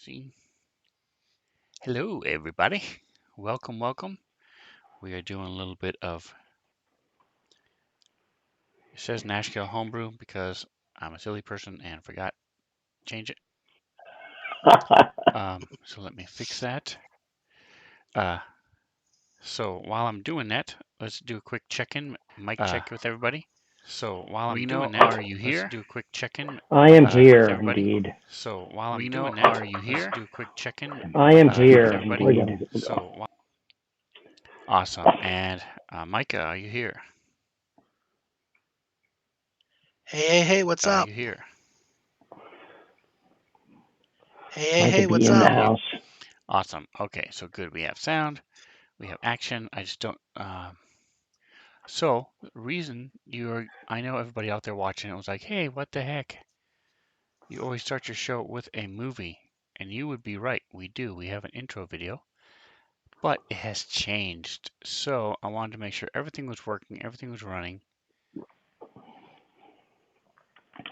see. Hello, everybody. Welcome, welcome. We are doing a little bit of, it says Nashville Homebrew because I'm a silly person and forgot to change it. So let me fix that. Uh, so while I'm doing that, let's do a quick check-in, mic check with everybody. So while I'm doing that, are you here? Let's do a quick check-in. I am here, everybody. indeed. So while I'm doing that, are you here? Let's do a quick check-in. I am here, everybody. indeed. Awesome. And Micah, are you here? Hey, what's Are up? you here? Hey, be what's in the up? house. Awesome. Okay, so good. We have sound, we have action. I just don't. So the reason I know everybody out there watching it was like, hey, what the heck? You always start your show with a movie, and you would be right. We do. We have an intro video, but it has changed. So I wanted to make sure everything was working, everything was running.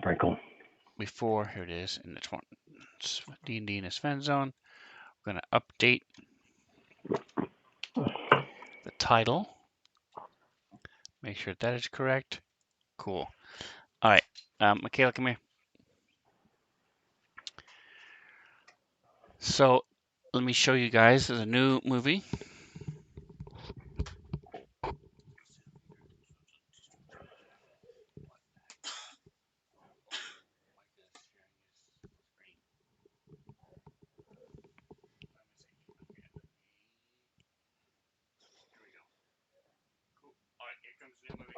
Very cool. Before, here it is, in this one, D&D in a Svenzone. We're going to update the title. Make sure that is correct. Cool. All right, Michaela, come here. So let me show you guys the new movie. All right, here comes the new movie.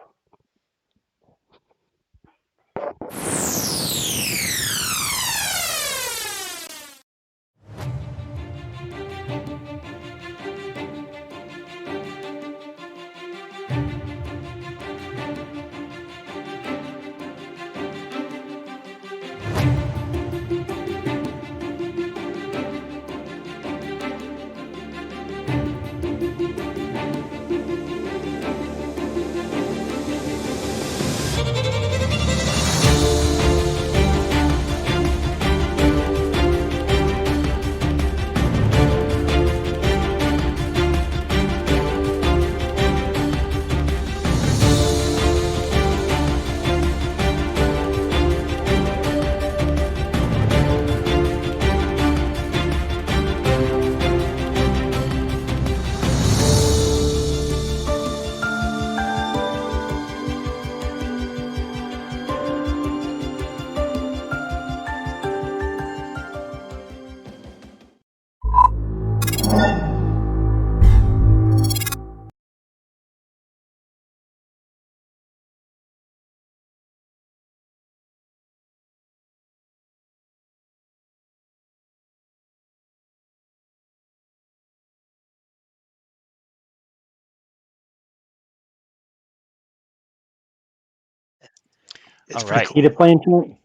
It's All pretty right. cool. Kita playing tonight?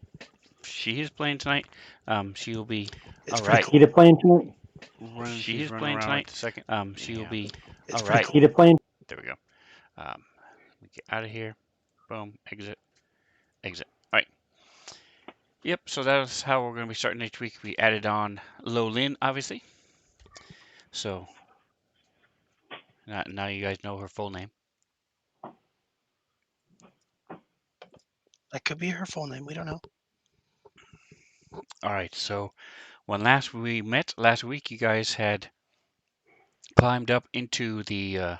She is playing tonight. She will be. It's All pretty right. cool. Kita playing tonight? She is playing tonight. Second. She will be. It's All pretty right. cool. Kita playing? There we go. Let me get out of here. Boom. Exit. Exit. All right. Yep. So that's how we're going to be starting next week. We added on Lo Lin, obviously. So now you guys know her full name. That could be her full name. We don't know. All right. So when last we met last week, you guys had climbed up into the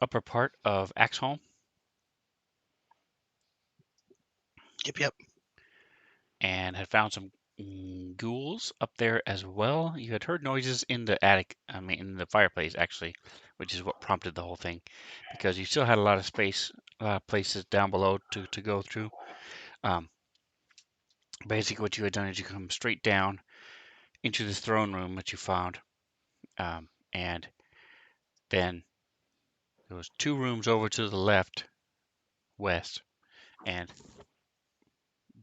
upper part of Axholm. Yep. And had found some ghouls up there as well. You had heard noises in the attic, in the fireplace actually, which is what prompted the whole thing, because you still had a lot of space, a lot of places down below to go through. Basically, what you had done is you come straight down into this throne room that you found, and then there was 2 rooms over to the left, west, and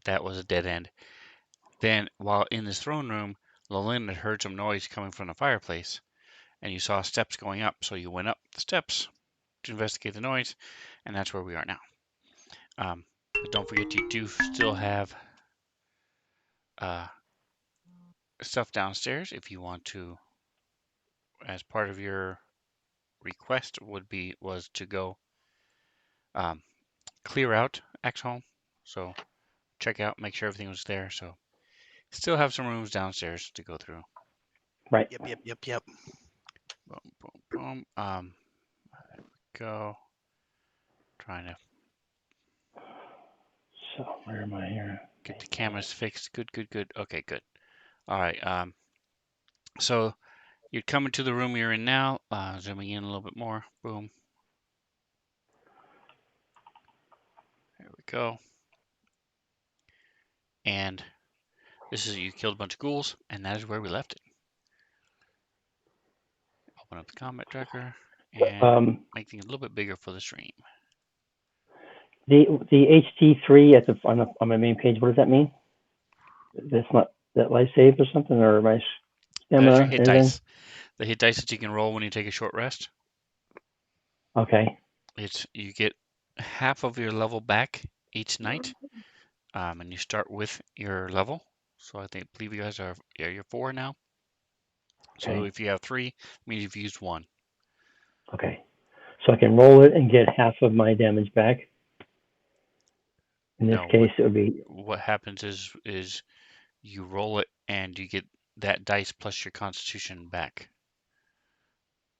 that was a dead end. Then, while in this throne room, Lolin had heard some noise coming from the fireplace, and you saw steps going up. So you went up the steps to investigate the noise, and that's where we are now. But don't forget, you do still have stuff downstairs if you want to, as part of your request was to go um, clear out X home. So check out, make sure everything was there. So still have some rooms downstairs to go through. Right. Yep. Boom, boom, boom. There we go. Trying to So where am I here? get Okay, the cameras fixed. Good. Okay, good. All right. So you're coming to the room you're in now. Zooming in a little bit more. Boom. There we go. And this is you killed a bunch of ghouls, and that is where we left it. Open up the combat tracker and make things a little bit bigger for the stream. the HT3 at the on my main page. What does that mean? That's not that life save or something, or my That's your stamina, hit everything. dice. The hit dice that you can roll when you take a short rest. Okay. It's you get half of your level back each night, and you start with your level. So I believe you guys are you're 4 now. So Okay. if you have 3, it means you've used 1. Okay. So I can roll it and get half of my damage back. In this No, case, it would be what happens is you roll it and you get that dice plus your constitution back.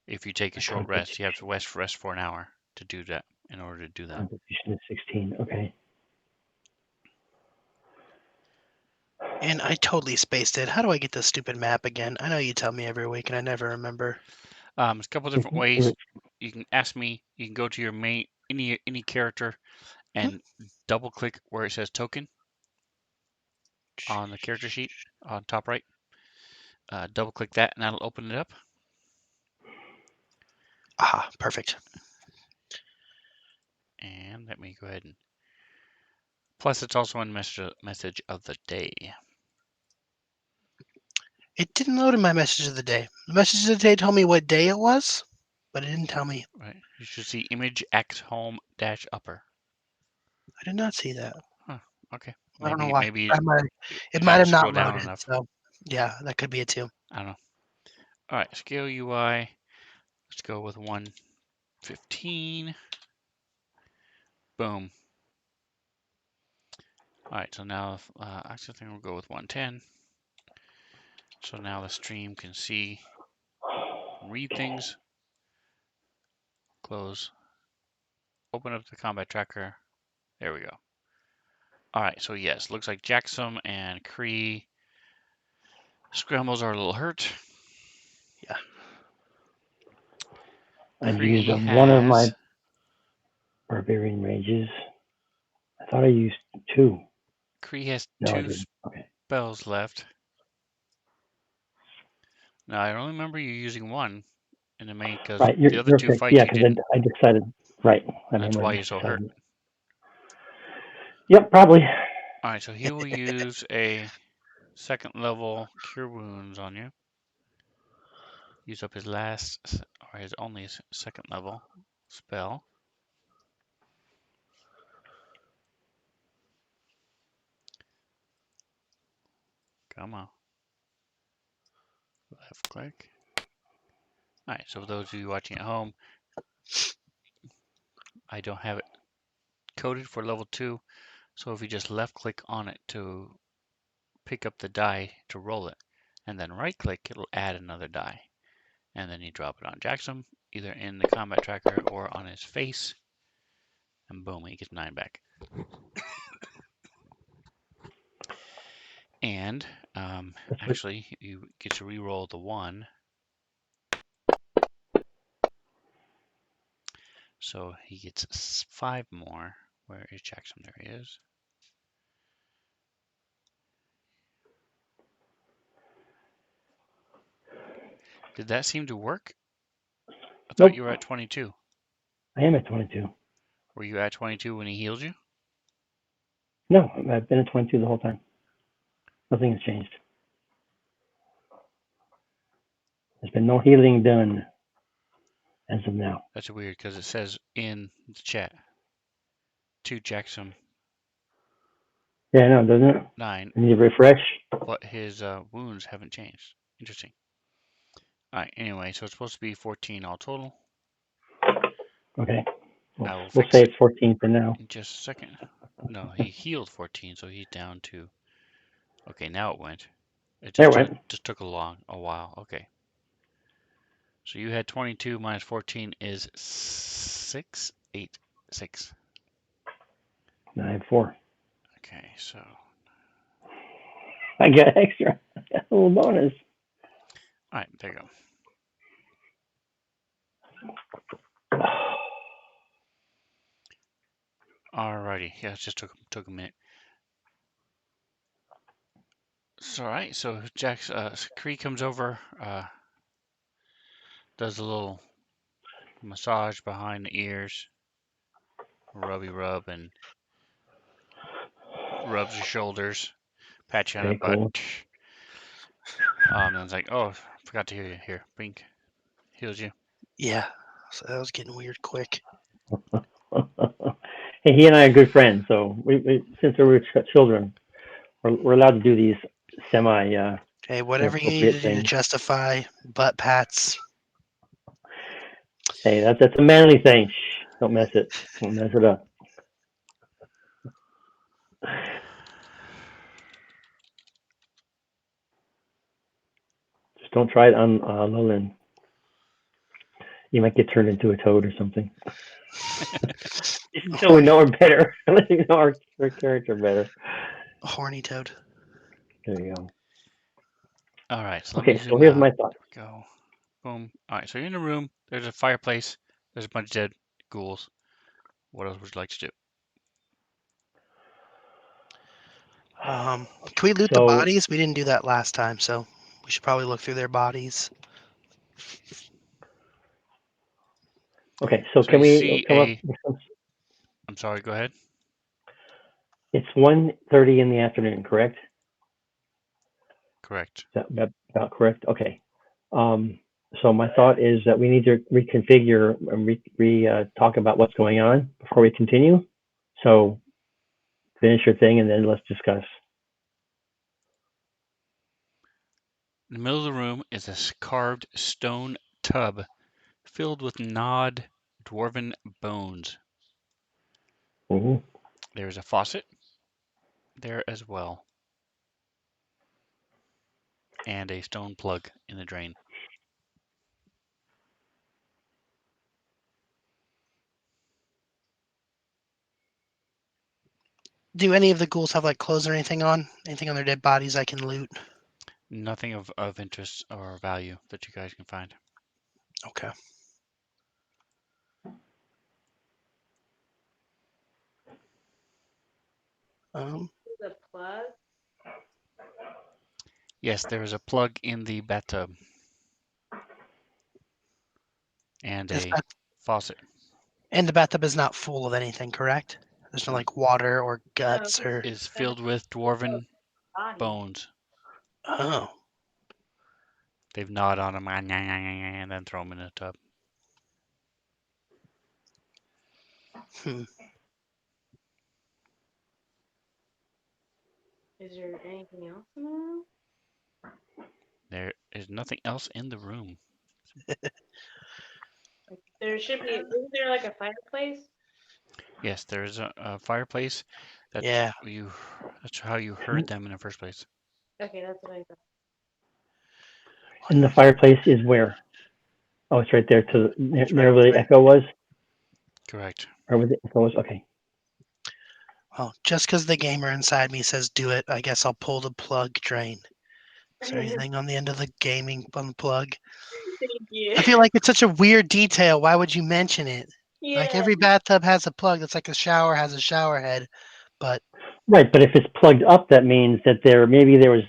If you take a my short rest, you have to rest for an hour to do that. In order to do that, constitution is 16. Okay. And I totally spaced it. How do I get this stupid map again? I know you tell me every week, and I never remember. there's a couple different ways. You can ask me. You can go to your main any character and double click where it says token on the character sheet on top right. Double click that, and that'll open it up. Aha, perfect. And let me go ahead and. Plus, it's also in message of the day. It didn't load in my message of the day. The message of the day told me what day it was, but it didn't tell me. Right. You should see image X home dash upper. I did not see that. Huh. Okay. I don't know Maybe why. maybe It you might didn't have scroll not down loaded. enough. So, yeah, that could be it too. I don't know. All right. Scale UI. Let's go with 115. Boom. All right. So now, actually, I think we'll go with 110. So now the stream can see, read things. Close. Open up the combat tracker. There we go. All right. So yes, looks like Jackson and Cree scrambles are a little hurt. Yeah. I've Cree used one of my has barbarian mages. I thought I used 2. Cree has No, I 2 didn't. Okay. spells left. Now I only remember you using 1 in the main because Right. the other You're 2 correct. fights Yeah, you because didn't. I decided. Right. I That's remember why I you're just so hurt. decided. Yep, probably. All right, so he will use a 2nd level cure wounds on you. Use up his last or his only 2nd level spell. Come on. Left click. All right, so for those of you watching at home, I don't have it coded for level 2. So if you just left click on it to pick up the die to roll it, and then right click, it'll add another die. And then you drop it on Jackson, either in the combat tracker or on his face, and boom, he gets 9 back. And actually, you get to re-roll the 1. So he gets 5 more. Where is Jackson? There he is. Did that seem to work? I thought Nope. you were at 22. I am at 22. Were you at 22 when he healed you? No, I've been at 22 the whole time. Nothing has changed. There's been no healing done as of now. That's weird because it says in the chat to Jackson. Yeah, no, doesn't it? 9, I need to refresh. but his wounds haven't changed. Interesting. All right. Anyway, so it's supposed to be 14 all total. Okay. I will We'll fix say it it's 14 for now. in just a second. No, he healed 14, so he's down to. Okay, now it went. It There just it took went. just took a while. Okay. So you had 22 minus 14 is 6, 8, 6. 9-4. Okay, so I got extra. I got a little bonus. all right, there you go. Alrighty, yeah, it just took a minute. So all right, so Jack's Cree comes over, does a little massage behind the ears, rubby rub, and rubs your shoulders, pat you on the Okay, butt. cool. Then it's like, oh, forgot to heal you. Here, Bink heals you. Yeah. So that was getting weird quick. Hey, he and I are good friends, so we since we were children, we're allowed to do these semi Hey, whatever you need inappropriate to do to things. justify butt pats. Hey, that's a manly thing. Shh, don't mess it. Don't mess it up. Just don't try it on Lilin. You might get turned into a toad or something. So we Horny, know her better. Let you know our character better. horny toad. There you go. All right, so let me Okay, so zoom here's out. my thought. There we go. Boom. All right, so you're in a room. There's a fireplace. There's a bunch of dead ghouls. What else would you like to do? Can we loot the So bodies? We didn't do that last time, so we should probably look through their bodies. okay, so So can you we see come up a. with some? I'm sorry. Go ahead. It's 1:30 in the afternoon, correct? Correct. Is that about correct? Okay. Um, so my thought is that we need to reconfigure and talk about what's going on before we continue. So finish your thing and then let's discuss. In the middle of the room is a carved stone tub filled with gnawed dwarven bones. Mhm. There is a faucet there as well, and a stone plug in the drain. Do any of the ghouls have like clothes or anything on? Anything on their dead bodies I can loot? Nothing of interest or value that you guys can find. Okay. Um, The plug. Yes, there is a plug in the bathtub and this a bat- faucet. and the bathtub is not full of anything, correct? There's no like water or guts or. Is filled with dwarven Body. bones. Oh. They've gnawed on them and then throw them in the tub. Hmm. Is there anything else in the room? There is nothing else in the room. Like, there should be. Isn't there like a fireplace? Yes, there is a fireplace. That's Yeah. you. That's how you heard them in the first place. Okay, that's what I thought. And the fireplace is where? Oh, it's right there to It's right near over where the there. echo was. Correct. Or where the echo was. Okay. Well, just because the gamer inside me says do it, I guess I'll pull the plug drain. Is there anything on the end of the gaming on the plug? Thank you. I feel like it's such a weird detail. Why would you mention it? Like Yeah. every bathtub has a plug. That's like a shower has a shower head. But Right, but if it's plugged up, that means that maybe there was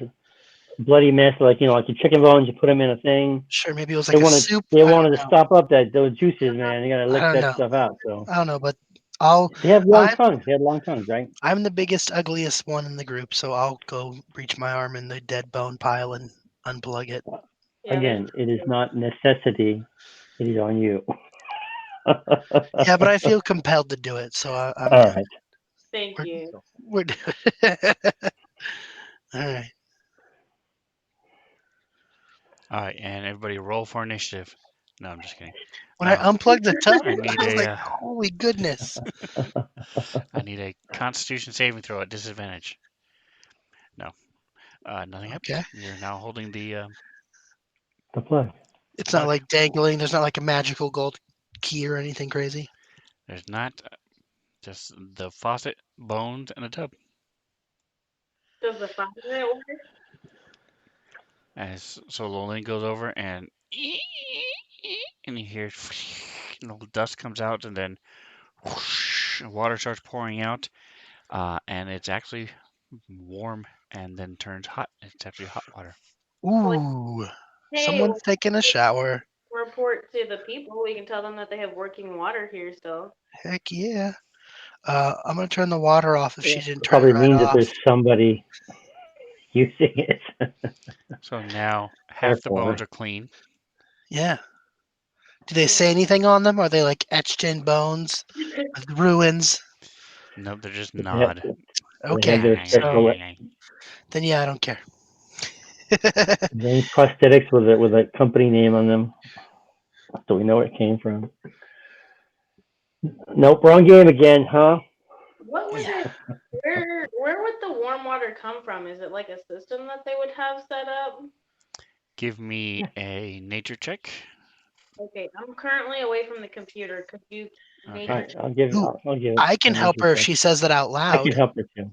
bloody mess, like like your chicken bones, you put them in a thing. sure, maybe it was They like a wanted soup. they I don't wanted to know. stop up those juices, man. You gotta I lick don't that know. stuff out. So I don't know. But I'll. they have long I'm tongues. They have long tongues, right? I'm the biggest, ugliest one in the group, so I'll go reach my arm in the dead bone pile and unplug it. Yeah. Again, it is not necessity. It is on you. Yeah, but I feel compelled to do it, so I'm All doing right. Thank you. We're doing. All right. All right, and everybody roll for initiative. No, I'm just kidding. When I unplugged the tub, I need I was a like, "Holy goodness!" I need a Constitution saving throw at disadvantage. No, nothing Okay. happened. You're now holding the. The plug. It's not Plug. like dangling. There's not like a magical gold key or anything crazy. There's not just the faucet, bones, and a tub. Does the faucet work? As so, Lolene goes over and you hear dust comes out, and then whoosh, water starts pouring out, and it's actually warm, and then turns hot. It's actually hot water. Ooh, Hey, someone's taking a shower. report to the people. We can tell them that they have working water here still. Heck yeah. I'm gonna turn the water off if she didn't turn Probably it right means that off. there's somebody using it. So now half the bones are clean. Yeah. Do they say anything on them? Are they like etched in bones with ruins? Nope, they're just They nod. Okay. have their special Then yeah, I don't care. vein prosthetics with a company name on them, so we know where it came from. Nope, wrong game again, huh? What would Yeah. it? Where would the warm water come from? Is it like a system that they would have set up? Give me a nature check. Okay, I'm currently away from the computer. Could you Okay. All right, I'll give Ooh, it. I can help her if she says that out I can loud. help her too.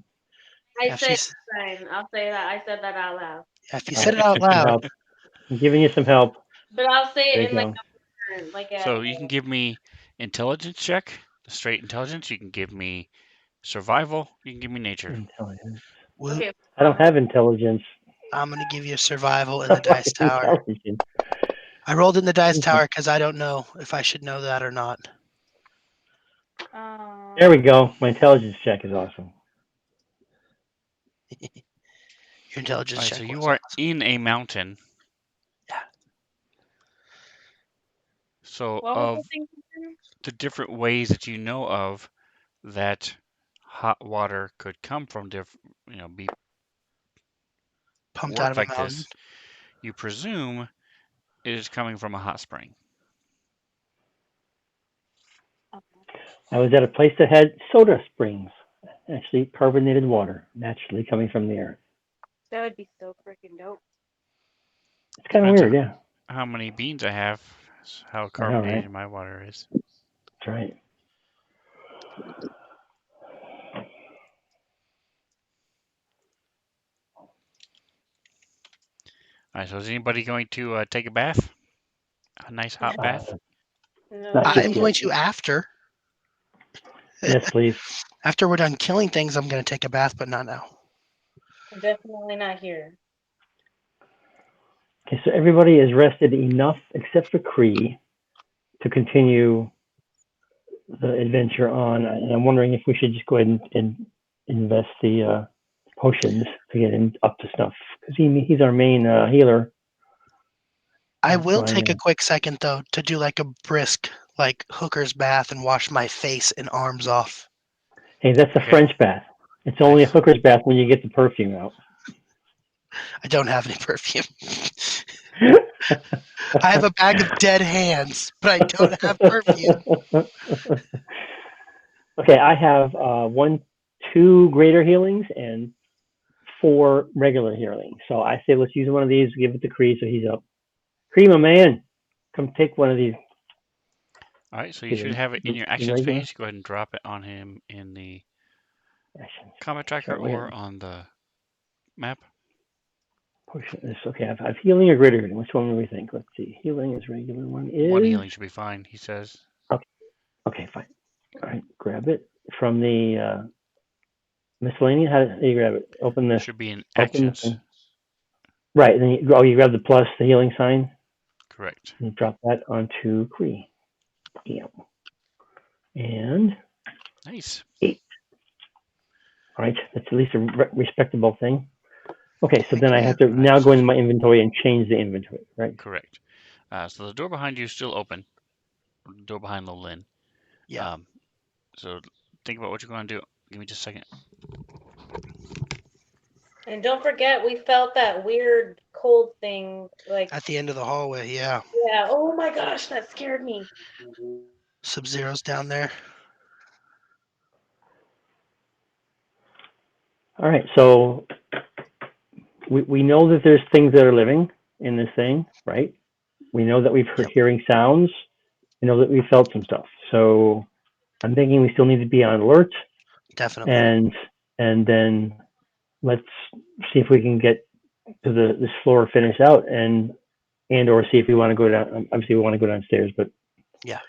I Yeah, if said she's- fine. I'll say that. I said that out loud. yeah, if you All said right, it out some loud, help. I'm giving you some help. But I'll say There it you in go. like a So you can give me intelligence check, the straight intelligence. You can give me survival. You can give me nature. Intelligence. well, okay. I don't have intelligence. I'm gonna give you a survival in the dice tower. Intelligence. I rolled in the dice Mhm. tower because I don't know if I should know that or not. There we go. My intelligence check is awesome. Your intelligence All right, check so was you are awesome. in a mountain. Yeah. So What was of the thing? again? the different ways that you know of that hot water could come from be Pumped out worked of a like mountain. this, you presume it is coming from a hot spring. I was at a place that had soda springs, actually carbonated water, naturally coming from the earth. That would be so freaking dope. It's kind of Depends weird, on yeah. how many beans I have, how I know, carbonated right? my water is. That's right. All right, so is anybody going to take a bath? A nice hot bath? No, Not I'm just going yet. to after. Yes, please. After we're done killing things, I'm going to take a bath, but not now. definitely not here. Okay, so everybody is rested enough, except for Cree, to continue the adventure on. And I'm wondering if we should just go ahead and invest the potions to get him up to snuff, because he's our main healer. I That's will why take a quick second, though, to do like a brisk, like hooker's bath and wash my face and arms off. Hey, that's a Okay. French bath. It's only a Nice. hooker's bath when you get the perfume out. I don't have any perfume. I have a bag of dead hands, but I don't have perfume. Okay, I have two greater healings and 4 regular healings. So I say let's use one of these, give it to Cree so he's up. Cree, my man, come take one of these. All right, so you Get should him have it in your actions regular page. Go ahead and drop it on him in the actions. combat tracker So wait, or on the map. potion this. Okay, I've healing or greater healing. Which one do we think? Let's see. Healing is regular. One One is healing should be fine, he says. okay. Fine. All right, grab it from the miscellaneous. How do you grab it? Open the Should be in open the actions. thing. Right. Then you grab the plus, the healing sign, Correct. and you drop that onto Cree. Yeah. And Nice. 8. All right, that's at least a respectable thing. Okay, so then I have to Right, now so go into my inventory and change the inventory, right? correct. So the door behind you is still open. The door behind Lolin. Yeah. So think about what you're going to do Give me just a second. And don't forget, we felt that weird cold thing. Like, At the end of the hallway, yeah. yeah. Oh my gosh, that scared me. Sub-Zero's down there. All right, so we know that there's things that are living in this thing, right? We know that we've heard Yep. hearing sounds. We know that we felt some stuff. So I'm thinking we still need to be on alert, Definitely. and then let's see if we can get to this floor, finish out, and or see if we want to go down. Obviously, we want to go downstairs, but Yeah.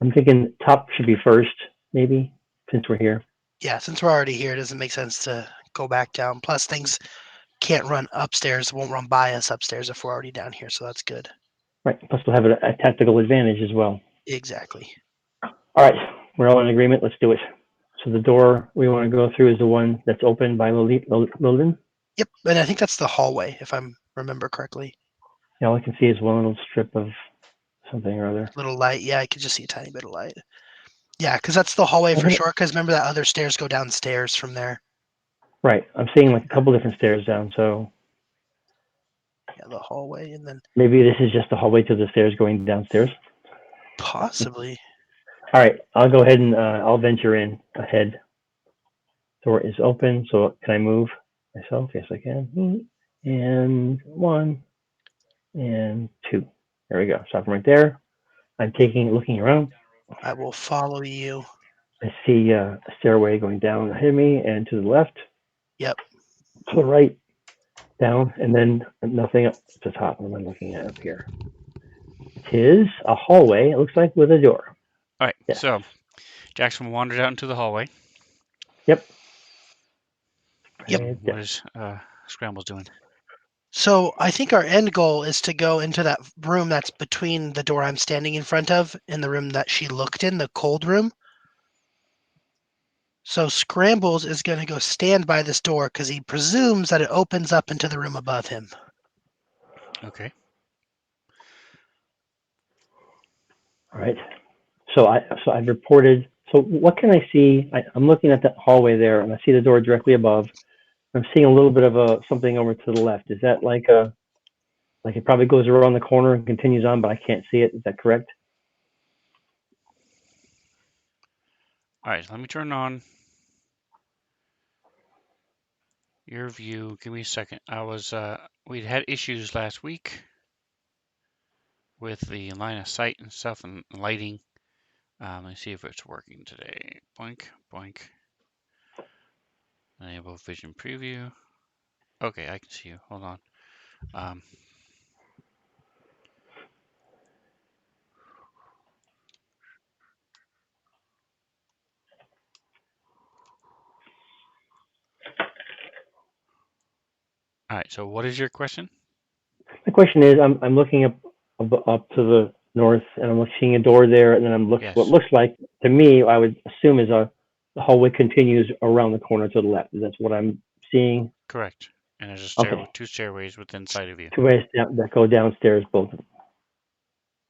I'm thinking top should be first, maybe, since we're here. Yeah, since we're already here, it doesn't make sense to go back down. Plus, things can't run upstairs, won't run by us upstairs if we're already down here, so that's good. Right. Plus, we'll have a tactical advantage as well. Exactly. All right, we're all in agreement. Let's do it. So the door we want to go through is the one that's open by Lilden. Yep, and I think that's the hallway, if I remember correctly. Yeah, all I can see is one little strip of something or other. Little light. Yeah, I could just see a tiny bit of light. Yeah, because that's the hallway for sure. Because remember that other stairs go downstairs from there. Right. I'm seeing like a couple different stairs down, so Yeah, the hallway, and then maybe this is just the hallway to the stairs going downstairs. possibly. All right, I'll go ahead and I'll venture in ahead. Door is open, so can I move myself? Yes, I can. And 1 and 2. There we go. Stop right there. I'm looking around. I will follow you. I see a stairway going down ahead of me and to the left. Yep. To the right, down, and then nothing up to the top. What am I looking at up here? It is a hallway, it looks like, with a door. All right. Yes. So Jackson wandered out into the hallway. Yep. Yep. Right What there. is Scrambles doing? So I think our end goal is to go into that room that's between the door I'm standing in front of and the room that she looked in, the cold room. So Scrambles is going to go stand by this door because he presumes that it opens up into the room above him. Okay. All right. So I've reported. So what can I see? I'm looking at that hallway there, and I see the door directly above. I'm seeing a little bit of something over to the left. Is that like it probably goes around the corner and continues on, but I can't see it. Is that correct? All right. Let me turn on your view. Give me a second. We'd had issues last week with the line of sight and stuff and lighting. Let's see if it's working today. Boink, boink. Enable vision preview. Okay, I can see you. Hold on. All right. So what is your question? The question is, I'm looking up to the north, and I'm seeing a door there, and then I'm looking Yes. what looks like to me. I would assume is the hallway continues around the corner to the left. That's what I'm seeing. Correct. And there's a stairway, Okay. 2 stairways within sight of you. 2 ways that go downstairs, both of them.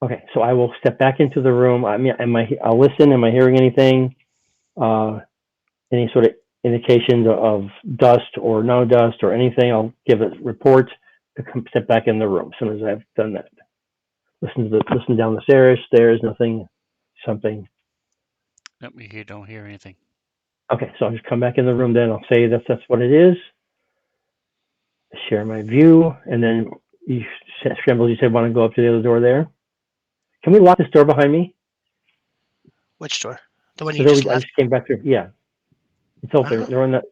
Okay, so I will step back into the room. I mean, I'll listen. Am I hearing anything? Any sort of indications of dust or no dust or anything? I'll give a report to step back in the room as soon as I've done that. Listen down the stairs, nothing, something. Nope, you don't hear anything. Okay, so I'll just come back in the room then. I'll say that's what it is. Share my view, and then Scrambles, you said want to go up to the other door there. Can we lock this door behind me? Which door? The one The you door just I left? just came back through. Yeah, it's open. They're on that.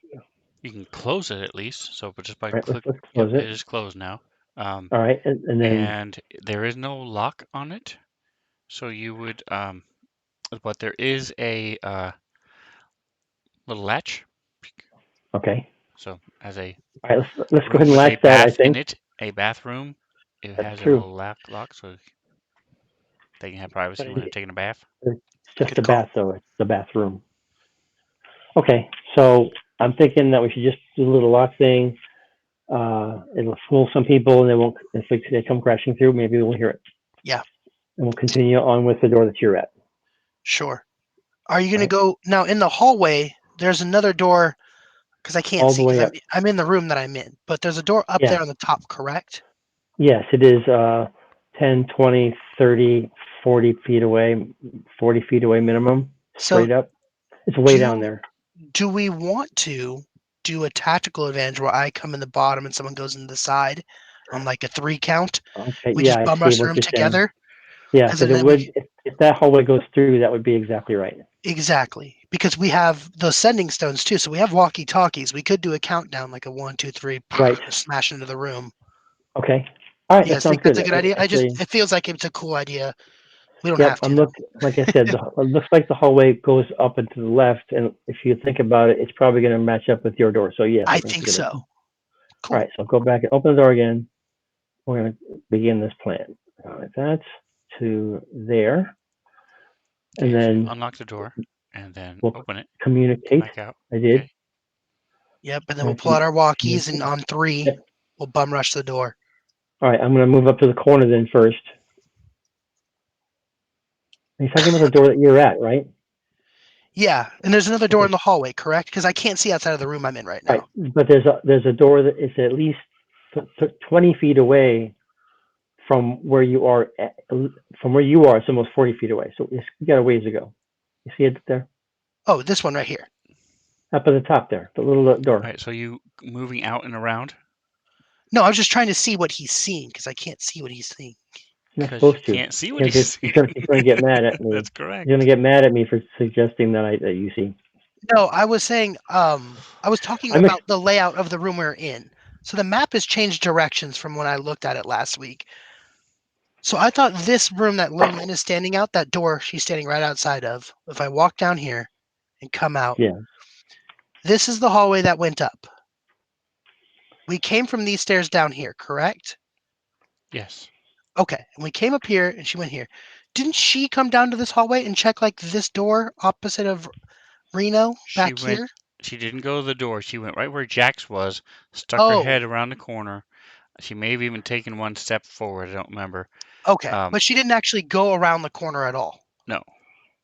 You can close it at least. So, but just by Right, click, let's yep, close it it. is closed now. All right, and then And there is no lock on it. So you would, but there is a little latch. okay. So as a All right, let's go ahead room and with a latch that. I bath in think it, a bathroom, it that's has a true. little lock, so they can have privacy when they're taking a bath. It's just Good the call. bath, though. It's the bathroom. Okay, so I'm thinking that we should just do a little lock thing. It'll fool some people, and they won't. If they come crashing through, maybe we'll hear it. Yeah. And we'll continue on with the door that you're at. Sure. Are you going Right. to go now in the hallway? there's another door because I can't All the see because way up. I'm in the room that I'm in. But there's a door up Yeah. there on the top, correct? Yes, it is 10, 20, 30, 40 feet away, 40 feet away minimum, So straight up. It's way down do there. do we want to do a tactical advantage where I come in the bottom and someone goes in the side on like a 3 count? Okay, We yeah, just I bum see rush the what room you're saying. together, Yeah, because because it then we would, if that hallway goes through, that would be exactly right. exactly because we have those sending stones too. So we have walkie talkies. We could do a countdown like a 1, 2, 3, Right. smash into the room. Okay. All right, You that guys sounds think that's good. a good idea? Actually, It feels like it's a cool idea. We don't yep, have to I'm though. looking, like I said, it looks like the hallway goes up and to the left, and if you think about it, it's probably going to match up with your door. So yes, I I think think it's good. so. All Cool. right, so go back and open the door again. We're going to begin this plan. All right, that's to there, and Okay, so then unlock the door and then we'll open it. Come communicate. back out. I did. Okay. Yep, and then I we'll pull out our walkies communicate. and on 3, Yep. we'll bum rush the door. All right, I'm going to move up to the corner then first. You're talking about the door that you're at, right? Yeah, and there's another door Okay. in the hallway, correct? Because I can't see outside of the room I'm in right now. Right, but there's a door that is at least 20 feet away from where you are. From where you are, it's almost 40 feet away. So you got a ways to go. You see it there, Oh, this one right here. up at the top there, the little door. All right, so you moving out and around? No, I was just trying to see what he's seeing because I can't see what he's seeing. You're not Because you supposed to. can't see what Because he's he's seeing. going to get mad at me. That's correct. He's going to get mad at me for suggesting that you see. No, I was saying, I was talking I'm about the layout of the room we're in. So the map has changed directions from when I looked at it last week. So I thought this room that Lin Lin is standing out, that door she's standing right outside of, if I walk down here and come out, Yeah. this is the hallway that went up. We came from these stairs down here, correct? Yes. Okay, and we came up here and she went here. Didn't she come down to this hallway and check like this door opposite of Reno She back went. here? She didn't go to the door. She went right where Jax was, stuck her Oh, head around the corner. She may have even taken one step forward. I don't remember. okay. But she didn't actually go around the corner at all. No.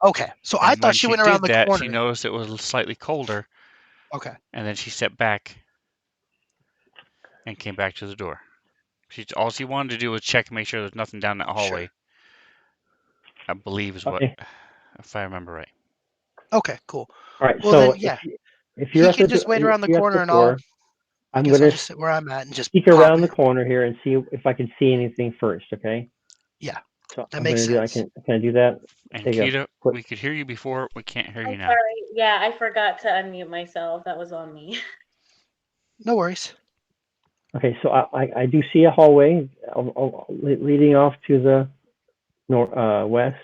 Okay, so I And thought when she she went around did the that, she corner. noticed it was slightly colder, Okay. and then she stepped back and came back to the door. All she wanted to do was check and make sure there's nothing down that hallway. Sure. I believe is what, Okay. if I remember right. Okay, cool. All right. Well, So then, yeah. if He you're at can the just wait if around the you're at corner the and I door, I'm guess I'll gonna just sit where I'm at and just peek pop around the in. corner here and see if I can see anything first. Okay. Yeah, So that I'm makes gonna do. sense. Can I do that? And Take a Kita, quick. we could hear you before. We can't hear you I'm now. sorry. Yeah, I forgot to unmute myself. That was on me. No worries. Okay. So I do see a hallway leading off to the west,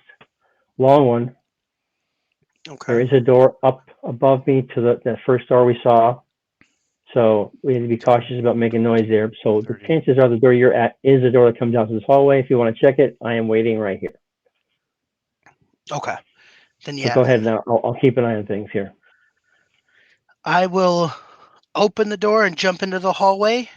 long one. There Okay. is a door up above me to the first door we saw. So we need to be cautious about making noise there. So the 30. chances are the door you're at is the door that comes out to this hallway. If you want to check it, I am waiting right here. Okay. Then So yeah, go ahead now. I'll keep an eye on things here. I will open the door and jump into the hallway.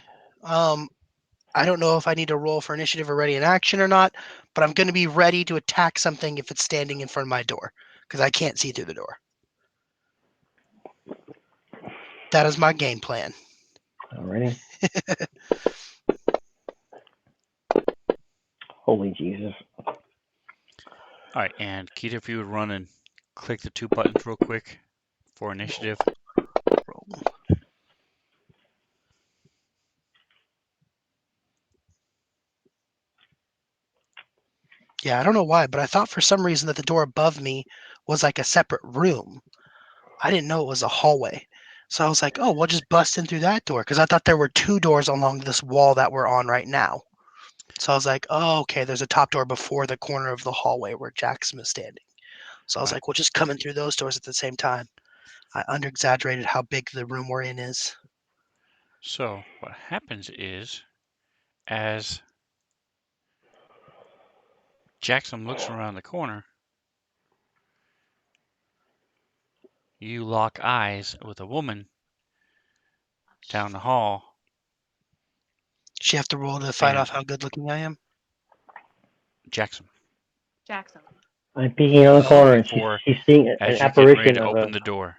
I don't know if I need to roll for initiative or ready in action or not, but I'm going to be ready to attack something if it's standing in front of my door because I can't see through the door. That is my game plan. Alrighty. Holy Jesus. All right, and Kita, if you would run and click the 2 buttons real quick for initiative. Roll. Yeah, I don't know why, but I thought for some reason that the door above me was like a separate room. I didn't know it was a hallway. So I was like, oh, we'll just bust in through that door because I thought there were 2 doors along this wall that we're on right now. So I was like, oh, okay, there's a top door before the corner of the hallway where Jackson is standing. So I was Right. like, well, just come in through those doors at the same time. I under-exaggerated how big the room we're in is. So what happens is, as Jackson looks around the corner, you lock eyes with a woman down the hall. She have to roll to fight And off how good-looking I am. Jackson, Jackson. I'm peeking on the corner and before she's seeing an as you're getting ready apparition to of open a. the door.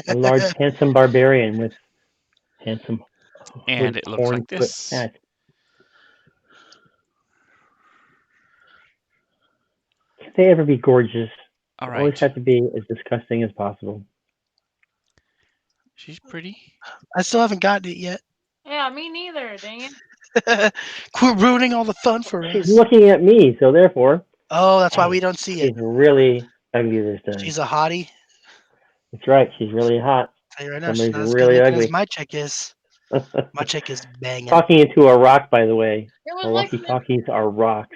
A large, handsome barbarian with handsome And hood, it looks horn like this. hat. Can't they ever be gorgeous? All They always right. have to be as disgusting as possible. She's pretty. I still haven't gotten it yet. Yeah, me neither. Dang it. Quit ruining all the fun for She's us. looking at me, so therefore, Oh, that's why hey, we don't see it. she's really ugly this time. She's a hottie. That's right. She's really hot. Tell you right now, she's Somebody's not as good really looking as ugly. my chick is. My chick is banging. Talking into a rock, by the way. It was Our like walkie-talkies are rocks.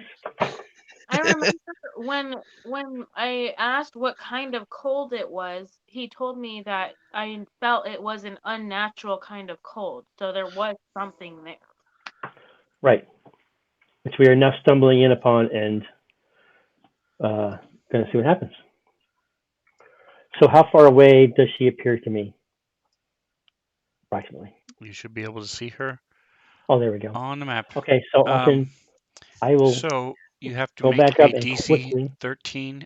I remember when I asked what kind of cold it was, he told me that I felt it was an unnatural kind of cold. So there was something there. Right. Which we are now stumbling in upon and going to see what happens. So how far away does she appear to me? Approximately. You should be able to see her Oh, there we go. on the map. Okay, so I will So you have to go make back a up and DC quickly. 13.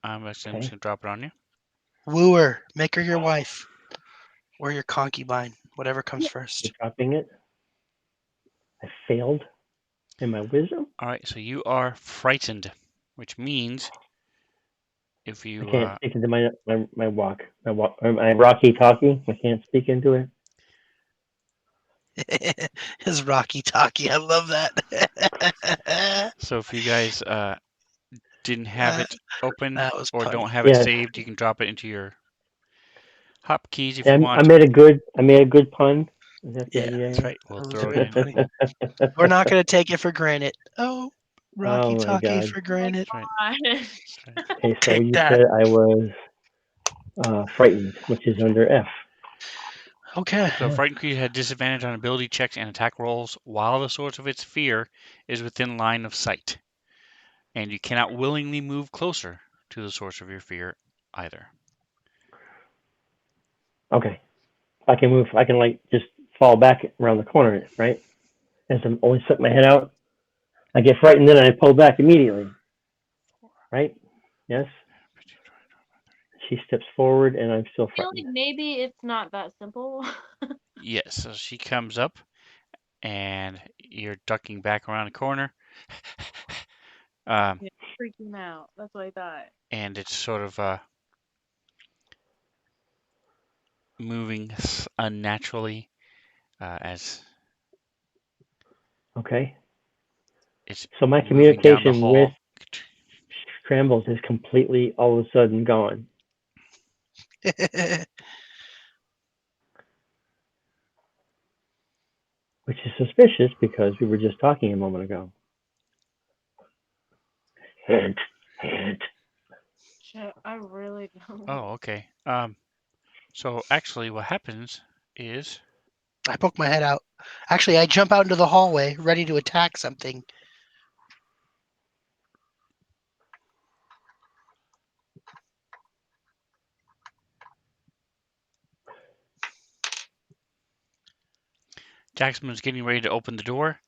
I'm just Okay. gonna drop it on you. Woo her. Make her your wife. Or your concubine. Whatever comes first. Dropping it. I failed in my wisdom. All right. So you are frightened, which means if I you can't speak into my walkie-talkie. I can't speak into it. His Rocky Talkie. I love that. so if you guys didn't have it open That was or punny. don't have it Yes. saved, you can drop it into your hotkeys if you And want. I made a good pun. Is that the Yeah, idea? That's right. We'll that was throw it really in. funny. We're not going to take it for granted. Oh, Rocky Oh my Talkie God. for granted. That's right. Gosh. That's right. Okay, so Take you that. said I was frightened, which is under F. Okay. So frightened creature had disadvantage on ability checks and attack rolls while the source of its fear is within line of sight, and you cannot willingly move closer to the source of your fear either. Okay. I can move. I can like just fall back around the corner, right? As I'm only stuck my head out, I get frightened, then I pull back immediately, right? Yes. She steps forward, and I'm still I feel like frightened. maybe it's not that simple. Yes, so she comes up, and you're ducking back around the corner, Yeah, freaking out. That's what I thought. and it's sort of moving unnaturally as Okay. it's So my moving down the communication with hall. Scrambles is completely all of a sudden gone. Which is suspicious because we were just talking a moment ago. Hint, hint. Shit, I really don't. Oh, okay. So actually, what happens is I poke my head out. Actually, I jump out into the hallway, ready to attack something. Jackson's getting ready to open the door,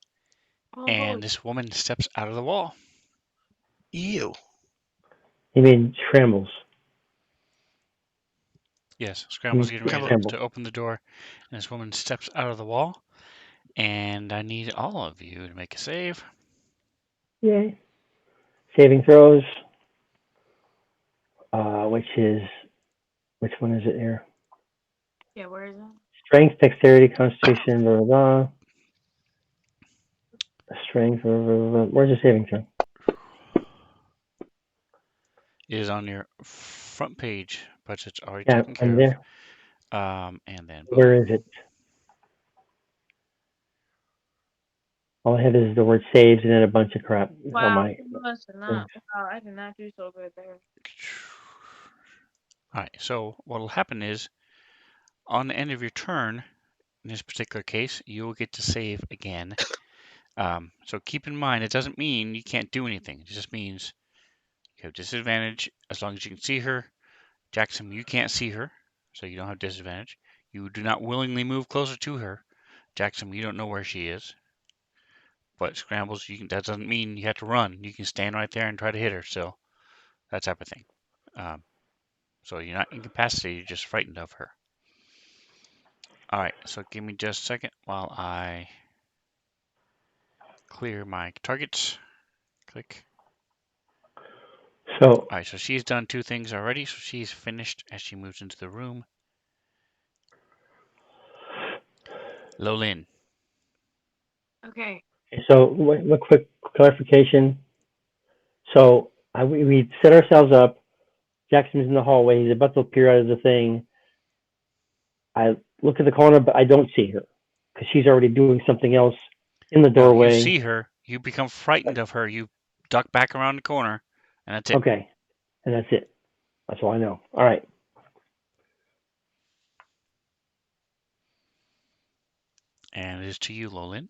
Oh, and holy this woman steps out of the wall. Ew. You mean Scrambles? Yes, Scramble's getting ready Scramble. to open the door, and this woman steps out of the wall. And I need all of you to make a save. Yay. Saving throws. Which one is it here? Yeah, where is it? Strength, dexterity, constitution, blah, blah, blah. Strength, blah, blah, blah. Where's the saving throw? It is on your front page, but it's already Yeah, taken I'm care there. of. And then boom. Where is it? All I have is the word saves and then a bunch of crap. Wow, On my, I must have not. Wow, I did not do so good there. All right. So what will happen is, on the end of your turn, in this particular case, you will get to save again. So keep in mind, it doesn't mean you can't do anything. It just means you have disadvantage as long as you can see her. Jackson, you can't see her, so you don't have disadvantage. You do not willingly move closer to her. Jackson, you don't know where she is. But scrambles, that doesn't mean you have to run. You can stand right there and try to hit her. So that type of thing. Um, So you're not incapacitated, you're just frightened of her. All right, so give me just a second while I clear my targets. Click. So, All right, so she's done 2 things already, so she's finished as she moves into the room. Lolin. Okay. so one quick clarification. So we set ourselves up. Jackson's in the hallway. He's about to appear out of the thing. I look at the corner, but I don't see her because she's already doing something else in the No, you doorway. see her, you become frightened of her, you duck back around the corner, and that's it. Okay, and that's it. That's all I know. All right. And it is to you, Lolin.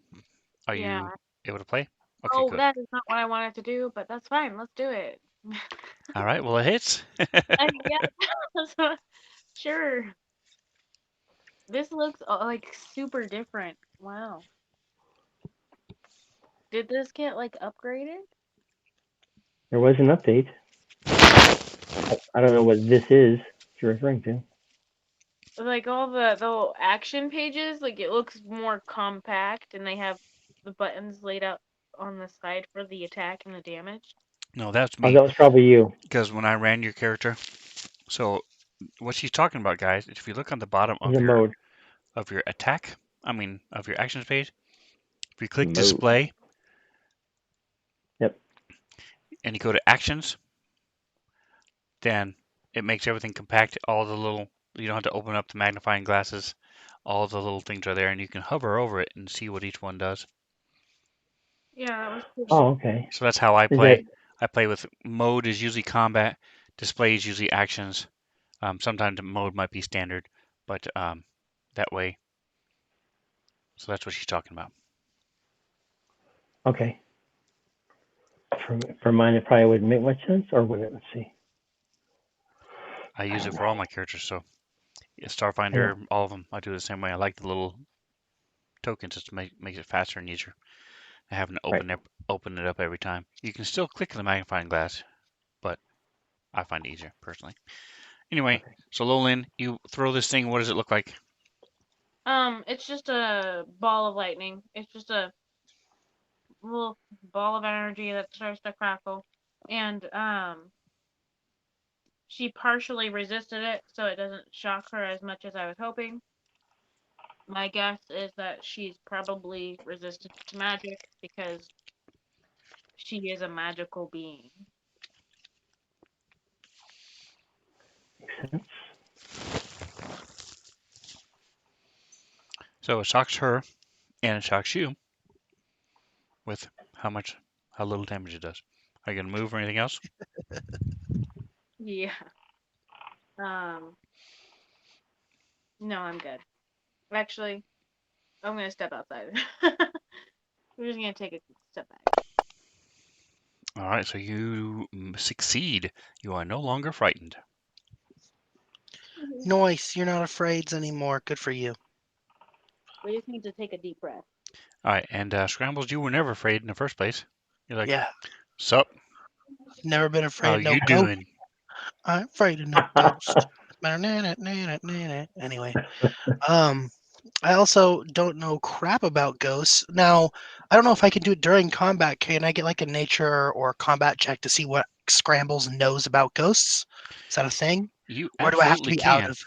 Are Yeah. you able to play? Okay, Oh, good. that is not what I wanted to do, but that's fine. Let's do it. All right, well, it hits. Yeah. Sure. This looks like super different. Wow. Did this get like upgraded? There was an update. I don't know what this is you're referring to. Like all the action pages, like it looks more compact and they have the buttons laid out on the side for the attack and the damage. No, that's Oh, me. that was probably you. Because when I ran your character, so what she's talking about, guys, is if you look on the bottom The mode. of your attack, of your actions page, if you click Mode. display Yep. and you go to actions, then it makes everything compact. All the little, you don't have to open up the magnifying glasses. All the little things are there, and you can hover over it and see what each one does. Yeah, that was cool. Oh, okay. So that's how I Is that play. I play with mode is usually combat, display is usually actions. Sometimes the mode might be standard, but that way. So that's what she's talking about. okay? For mine, it probably wouldn't make much sense, or would it? Let's see. I I use don't it know. for all my characters. So yeah, I know. Starfinder, all of them, I do it the same way. I like the little tokens. It makes it faster and easier. I haven't Right. open it up every time. You can still click the magnifying glass, but I find it easier personally. Anyway, Okay. so Lolin, you throw this thing. What does it look like? It's just a ball of lightning. It's just a little ball of energy that starts to crackle. And she partially resisted it, so it doesn't shock her as much as I was hoping. My guess is that she's probably resistant to magic because she is a magical being. Makes sense. So it shocks her, and it shocks you with how little damage it does. Are you gonna move or anything else? Yeah. Um, no, I'm good. Actually, I'm gonna step outside. We're just gonna take a step back. All right, so you succeed. You are no longer frightened. Nice. You're not afraid anymore. Good for you. We just need to take a deep breath. All right, and Scrambles, you were never afraid in the first place. You're like, Yeah. sup? Never been How afraid of no you ghost. doing? I'm afraid of no ghost. Anyway, um, I also don't know crap about ghosts. Now, I don't know if I can do it during combat. Can I get like a nature or combat check to see what Scrambles knows about ghosts? Is that a thing? You Or do I have to absolutely be out can. of?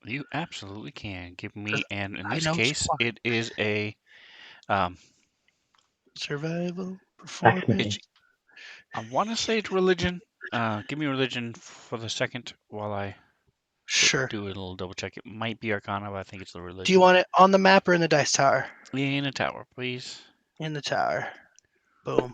You absolutely can. Give 'Cause me, and in I this know case, it is a, um, survival, performance. it's, Blacksmithing. I want to say it's religion. Give me religion for the second while I Sure. do a little double check. It might be Arcana, but I think it's the Do you religion. want it on the map or in the dice tower? In a tower, please. In the tower. Boom.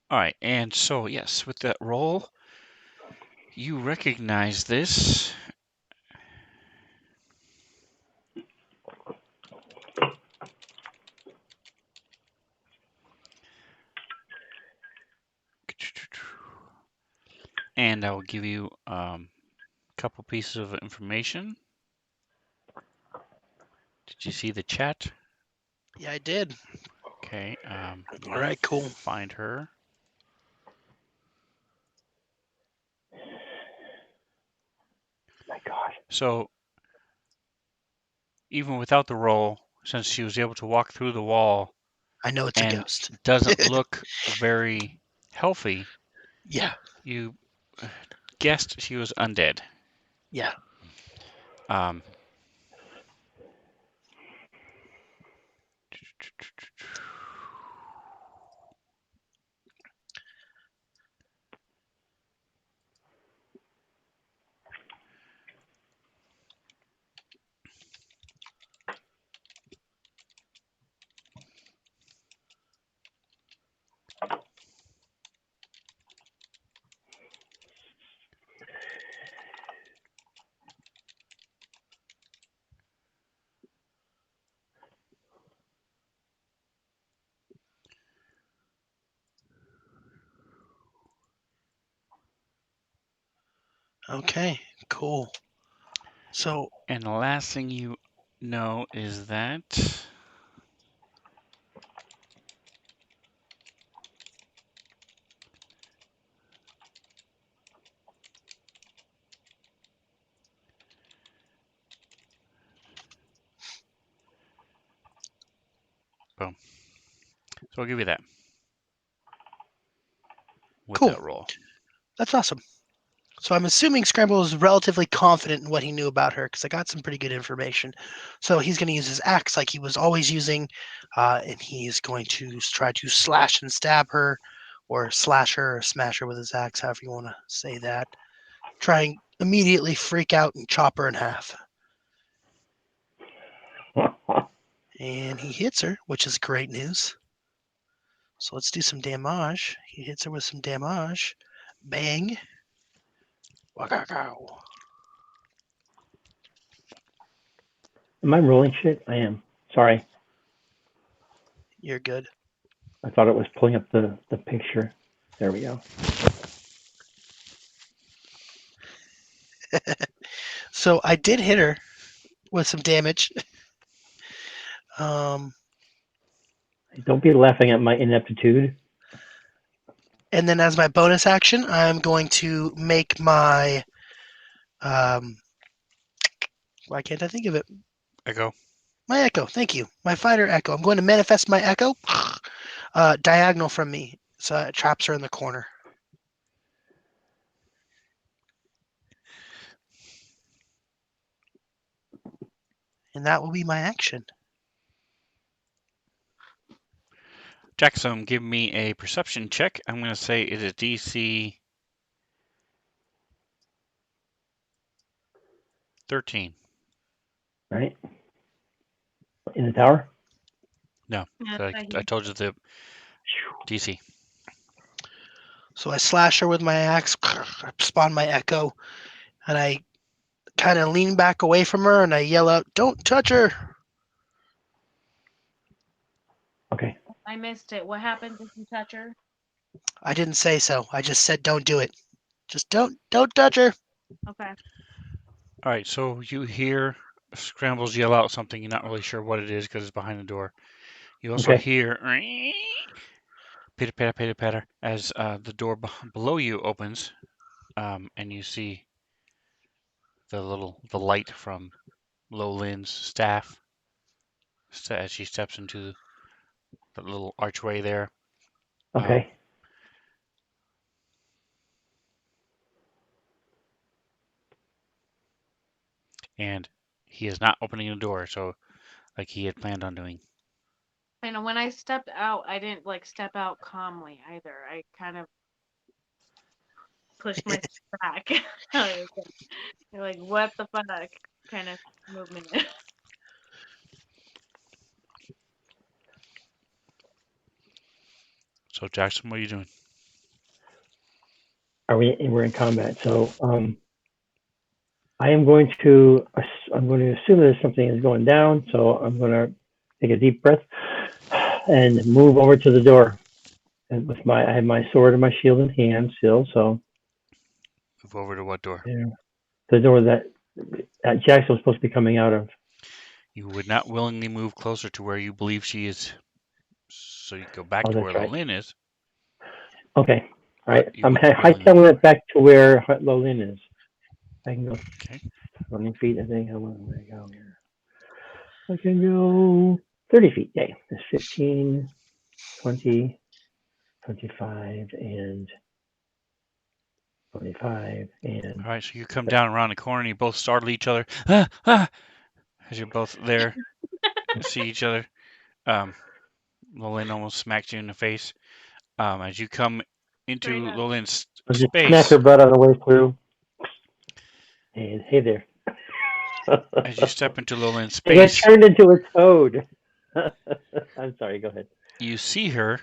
All right, and so yes, with that roll, You recognize this. And I will give you a couple pieces of information. Did you see the chat? Yeah, I did. Okay. All right, cool. Find her. My God. So even without the roll, since she was able to walk through the wall I know it's a and ghost. doesn't look very healthy, Yeah, you guessed she was undead. yeah. Um, Okay, cool. So and the last thing you know is that boom. So I'll give you that with cool. that roll. That's awesome. So I'm assuming Scramble was relatively confident in what he knew about her because I got some pretty good information. So he's going to use his axe like he was always using, and he's going to try to slash and stab her, or slash her, or smash her with his axe, however you want to say that. Try and immediately freak out and chop her in half. And he hits her, which is great news. So let's do some damage. He hits her with some damage. Bang. Wakakow. Am I rolling shit? I am. Sorry. You're good. I thought it was pulling up the picture. There we go. So I did hit her with some damage. Um, Don't be laughing at my ineptitude. and then as my bonus action, I'm going to make my why can't I think of it? Echo. My echo. Thank you. My fighter echo. I'm going to manifest my echo diagonal from me, so it traps her in the corner. And that will be my action. Jackson, give me a perception check. I'm going to say it is DC 13. Right? In the tower? No, Yes, so I I hear. told you the DC. So I slash her with my axe, spawn my echo, and I kind of lean back away from her and I yell out, "Don't touch her!" Okay. I missed it. What happened if you touch her? I didn't say so. I just said, "Don't do it. Just don't touch her." Okay. All right, so you hear Scrambles yell out something. You're not really sure what it is because it's behind the door. You also Okay. hear pitter patter, pitter patter as the door below you opens, and you see the light from Lynn's staff as she steps into the little archway there. Okay. And he is not opening the door, so like he had planned on doing. And when I stepped out, I didn't like step out calmly either. I kind of pushed myself back. I was like, what the fuck kind of movement. So Jackson, what are you doing? we're in combat. So I'm going to assume that something is going down. So I'm going to take a deep breath and move over to the door. And I have my sword and my shield in hand still. So Move over to what door? yeah, the door that Jackson was supposed to be coming out of. You would not willingly move closer to where you believe she is, so you go back Oh, to where that's right. Lolin is, Okay. All but right. you I'm wouldn't willingly hightailing move it back to where Lolin is. I can go Okay. 20 feet, I think. How long can I go here? I can go 30 feet. Yay. That's 15, 20, 25, and 25, and All right, so you come down around the corner and you both startle each other. Ah, ah, as you're both there, see each other. Um, Lolin almost smacks you in the face. As you come Straight into up. Lolin's I'll just smack space, her butt on the way through. And hey there. as you step into Lolin's I got space, turned into a toad. I'm sorry, go ahead. you see her,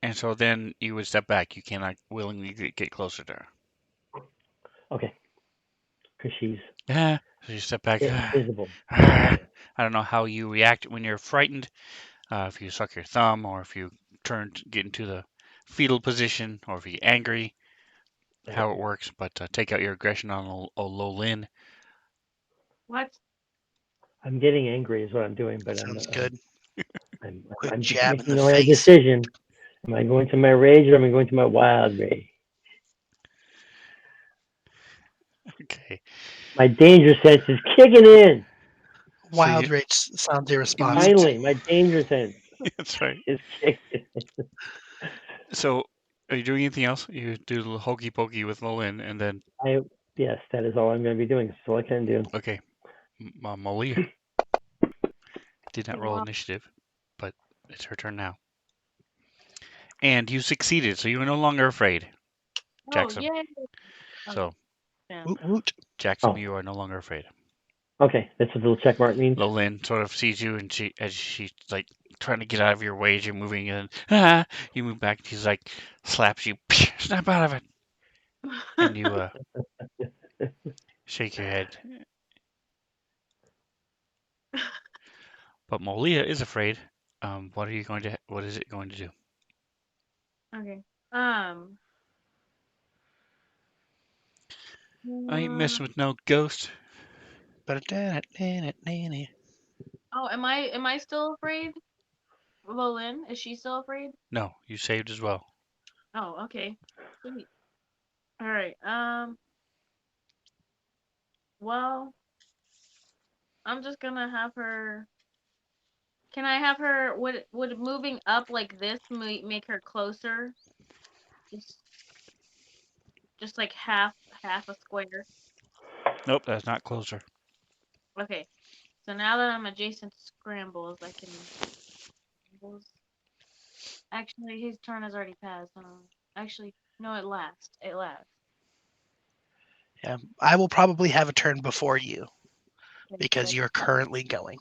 and so then you would step back. You cannot willingly get closer to her. Okay, because she's Ah, so you step back. invisible. I don't know how you react when you're frightened. If you suck your thumb, or if you get into the fetal position, or if you're angry, Right. how it works. But take out your aggression on Lolin. What? I'm getting angry is what I'm doing, but Sounds good. Quick I'm just jab in making the the right face. decision. Am I going to my rage or am I going to my wild rage? Okay. My danger sense is kicking in. So Wild rage sounds irresponsible. Finally, my danger sense that's right. is kicking in. So are you doing anything else? You do a little hokey pokey with Lolin, and then Yes, that is all I'm going to be doing. That's all I can do. okay, Malia did not roll Wow. initiative, but it's her turn now. And you succeeded, so you are no longer afraid, Oh, Jackson. yay. Okay. So Yeah. Woot woot. Jackson, Oh, you are no longer afraid. okay. That's what the little check mark means. Lolin sort of sees you, and she's like trying to get out of your way as you're moving, and you move back. She's like slaps you, snap out of it, and you shake your head. But Molia is afraid. What are you going to? What is it going to do? Okay. I ain't Uh, messing with no ghost. But oh, am I still afraid? Lolin, is she still afraid? No, you saved as well. Oh, okay. Sweet. All right. Well, I'm just gonna have her. Can I have her? Would moving up like this make her closer? Just just like half a square. Nope, that's not closer. Okay. So now that I'm adjacent to scrambles, I can. Actually, his turn has already passed. Actually, no, it lasts. It lasts. yeah, I will probably have a turn before you Okay, because so you're currently going.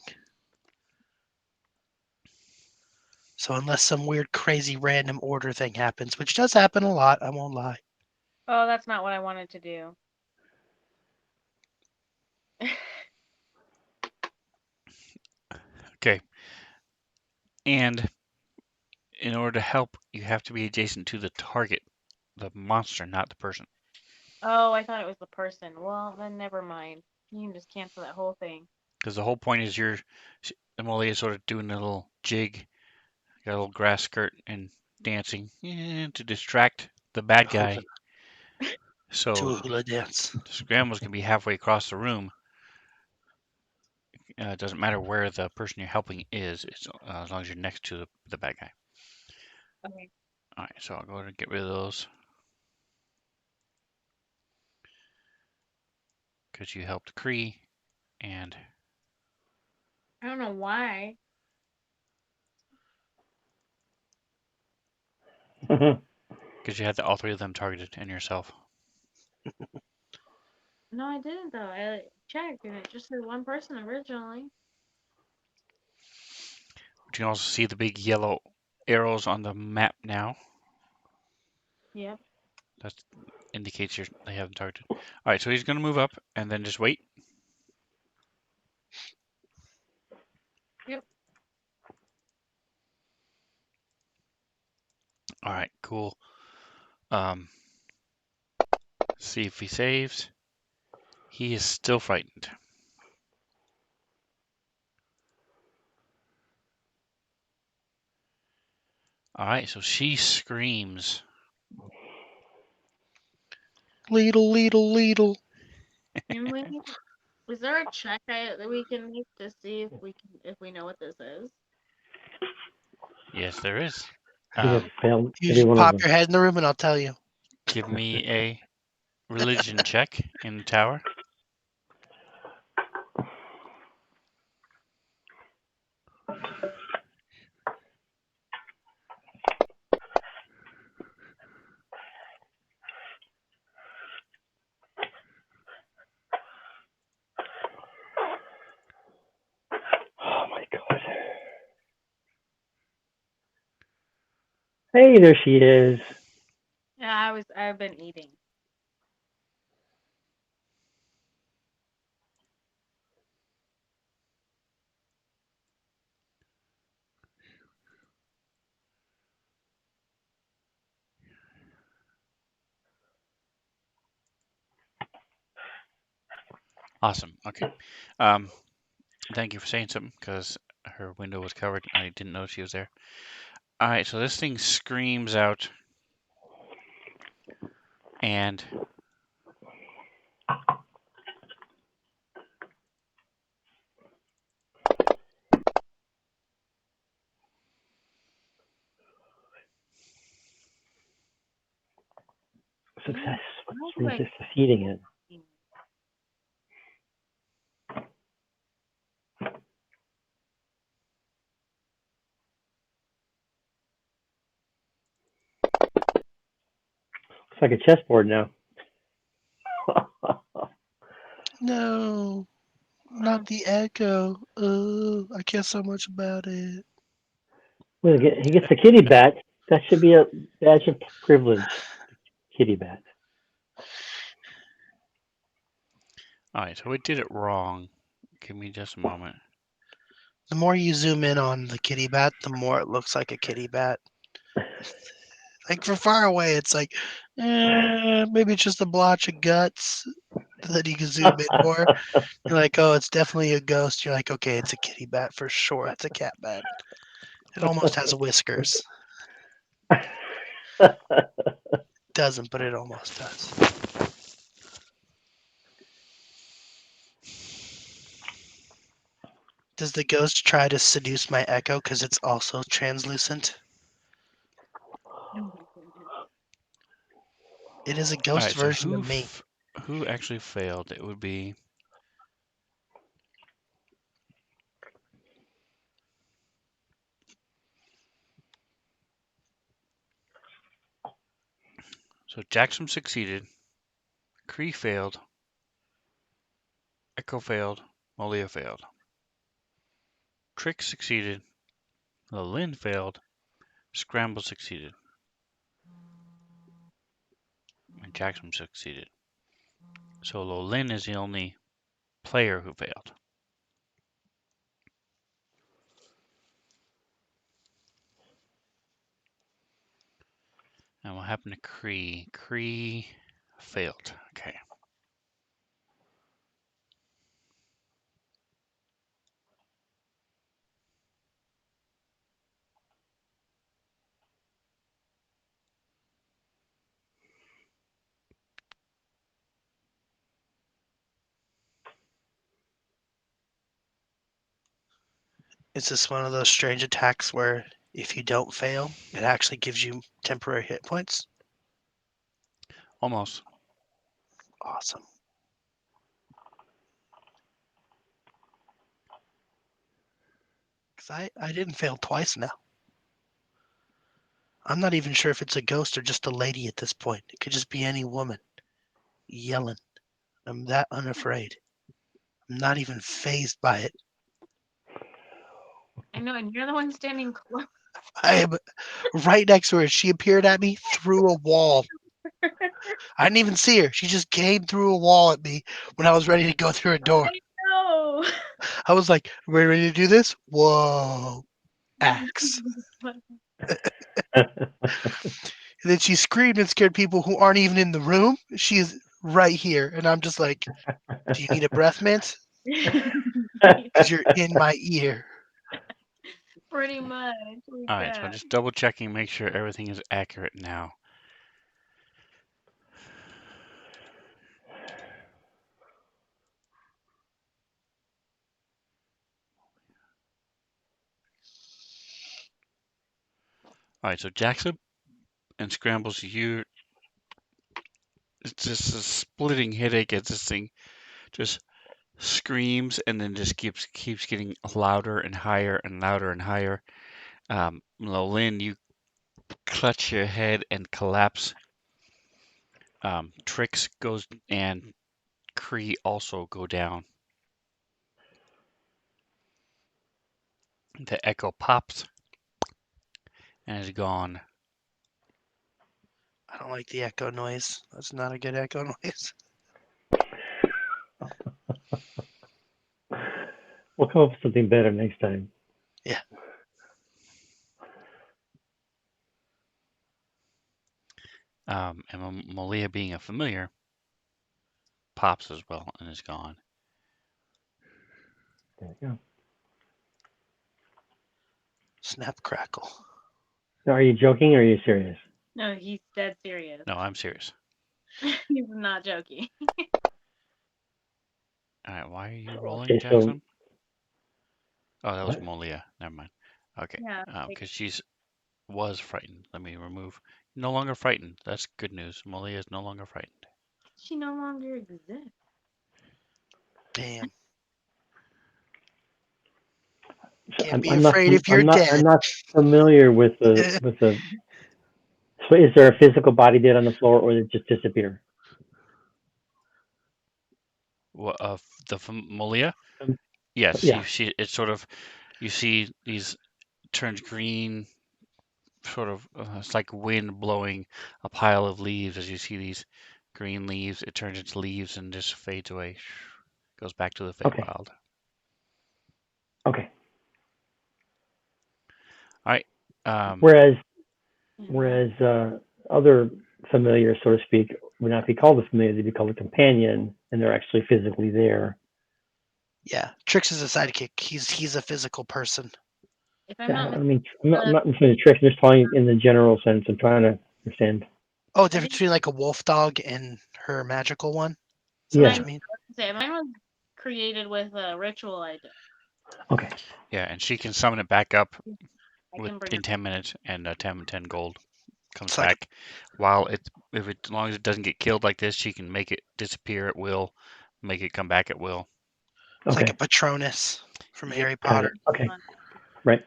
So unless some weird, crazy, random order thing happens, which does happen a lot, I won't lie. oh, that's not what I wanted to do. Okay. And in order to help, you have to be adjacent to the target, the monster, not the person. Oh, I thought it was the person. Well, then never mind. You can just cancel that whole thing. Because the whole point is Emily is sort of doing a little jig, got a little grass skirt and dancing to distract the bad guy. To So a hula dance. the scrambles can be halfway across the room. It doesn't matter where the person you're helping is, as long as you're next to the bad guy. Okay. All right, so I'll go ahead and get rid of those because you helped Cree, and I don't know why. because you had all three of them targeted and yourself. No, I didn't though. I checked and it just said one person originally. But you can also see the big yellow arrows on the map now. Yep. That's indicates they haven't targeted. All right, so he's going to move up and then just wait. Yep. All right, cool. See if he saves. He is still frightened. All right, so she screams. Leedle, leedle, leedle. Can we? Is there a check that we can make to see if we know what this is? Yes, there is. I think I've failed You every just one of pop them. your head in the room and I'll tell you. Give me a religion check in the tower. Oh my god. Hey, there she is. Yeah, I've been eating. Awesome. Okay. Thank you for saying something because her window was covered. I didn't know she was there. All right, so this thing screams out and Success. What How do means I? they're succeeding in? It's like a chessboard now. No, not the echo. Oh, I care so much about it. Well, he gets the kitty bat. That should be a badge of privilege. Kitty bat. all right, so it did it wrong. Give me just a moment. The more you zoom in on the kitty bat, the more it looks like a kitty bat. Like from far away, it's like, maybe it's just a blotch of guts that you can zoom in more. You're like, oh, it's definitely a ghost. You're like, okay, it's a kitty bat for sure. It's a cat bat. It almost has whiskers. Doesn't, but it almost does. Does the ghost try to seduce my echo because it's also translucent? Oh my goodness. It is a All ghost right, so version of me. who actually failed? It would be so Jackson succeeded, Cree failed, Echo failed, Molia failed. Trick succeeded, Lynn failed, Scramble succeeded, and Jackson succeeded. So Lolin is the only player who failed. And what happened to Cree? Cree failed. Okay. Is this one of those strange attacks where if you don't fail, it actually gives you temporary hit points? Almost. Awesome. Because I didn't fail twice now. I'm not even sure if it's a ghost or just a lady at this point. It could just be any woman yelling. I'm that unafraid. I'm not even phased by it. I know, and you're the one standing close. I am right next to her. She appeared at me through a wall. I didn't even see her. She just came through a wall at me when I was ready to go through a door. No. I was like, "We're ready to do this?" Whoa, axe! And then she screamed and scared people who aren't even in the room. She is right here, and I'm just like, "Do you need a breath mint? Because you're in my ear." Pretty much. All right, so I'm just double checking, make sure everything is accurate now. All right, so Jackson and Scrambles, it's just a splitting headache as this thing just screams and then just keeps getting louder and higher and louder and higher. Lolyn, you clutch your head and collapse. Trix goes and Cree also go down. The echo pops and is gone. I don't like the echo noise. That's not a good echo noise. We'll come up with something better next time. Yeah. And Malia, being a familiar, pops as well and is gone. There you go. Snap crackle. Now, are you joking or are you serious? No, he's dead serious. No, I'm serious. He's not joking. All right, why are you rolling, Okay, so Jackson? Oh, that was what? Malia. Never mind. Okay, Yeah. because was frightened. Let me remove. No longer frightened. That's good news. Malia is no longer frightened. She no longer exists. Damn. So Can't be afraid if you're dead. I'm not familiar with the. So, is there a physical body dead on the floor, or did it just disappear? What Malia? Um, Yes, yeah. it's sort of, you see these turns green, sort of, it's like wind blowing a pile of leaves. As you see these green leaves, it turns into leaves and just fades away. Goes back to the Okay. Feywild. Okay. All right. Whereas Yeah. other familiars, so to speak, would not be called a familiar; they'd be called a companion, and they're actually physically there. Yeah, Trix is a sidekick. He's a physical person. If I'm Yeah, not I mistaken, mean, I'm not listening to tricks. I'm just talking in the general sense. I'm trying to understand. Oh, difference between like a wolf dog and her magical one? Is that Yeah. what you mean? mine was created with a ritual I did. Okay. Yeah, and she can summon it back up I can bring in 10 minutes, and 10 gold comes It's like back. While as long as it doesn't get killed like this, she can make it disappear at will, make it come back at will. it's like Okay. a Patronus from Yep. Harry Got Potter. it. Okay. Right.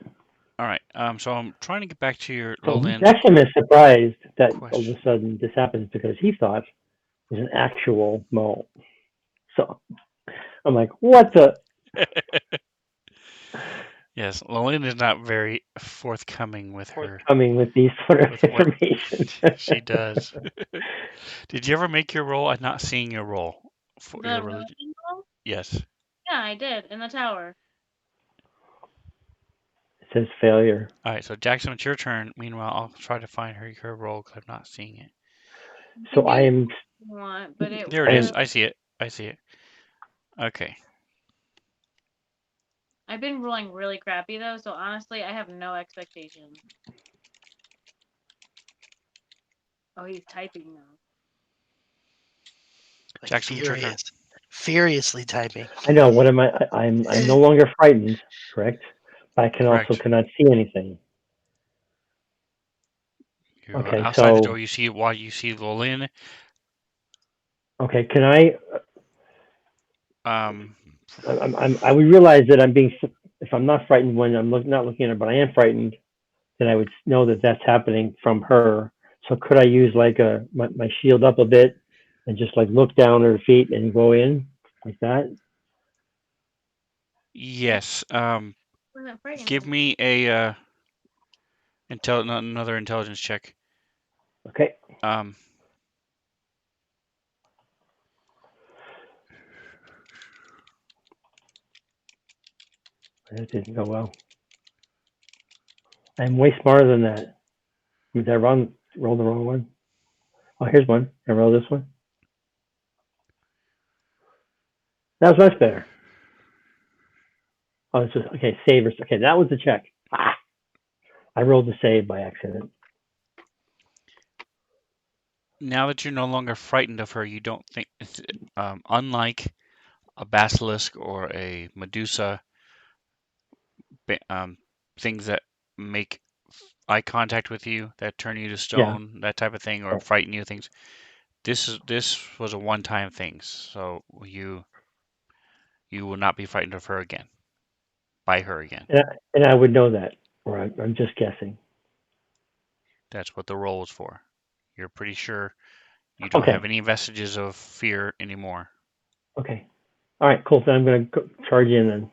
All right. So I'm trying to get back to your So Lowland Jackson is surprised that all of a question. sudden this happens because he thought it was an actual mole. So I'm like, what the? Yes, Lowland is not very forthcoming with her Forthcoming with these sort of with what information. she does. Did you ever make your roll? I'm not seeing your roll for The your rolling religion. roll? Yes. Yeah, I did in the tower. It says failure. All right. So Jackson, it's your turn. Meanwhile, I'll try to find her roll because I'm not seeing it. You So can do I it am. if you want, but There it I is. am. I see it. I see it. Okay. I've been rolling really crappy though, so honestly, I have no expectations. Oh, he's typing now. Like Jackson, it's your turn. furiously typing. I know. What am I? I'm no longer frightened. Correct. But I Correct. cannot see anything. You're Okay. outside the door. So You see why you see Lolin. okay. Can I? Um, I would realize that I'm being. If I'm not frightened when not looking at her, but I am frightened, then I would know that that's happening from her. So could I use like my shield up a bit and just like look down at her feet and go in like that? yes. Wasn't frightened Give anymore. me a another intelligence check. Okay. Um, That didn't go well. I'm way smarter than that. Did I roll the wrong one? Oh, here's one. I roll this one. That was much better. Oh, it's just, okay, savers. Okay, that was the check. Ah, I rolled the save by accident. Now that you're no longer frightened of her, you don't think, unlike a basilisk or a Medusa, things that make eye contact with you, that turn you to Yeah. stone, that type of thing, or frighten you things. This was a one-time thing, so you will not be frightened of her again, by her again. And I would know that, or I'm just guessing. That's what the roll is for. You're pretty sure you don't have any vestiges of fear anymore. Okay. All right, cool. Then I'm going to charge in then.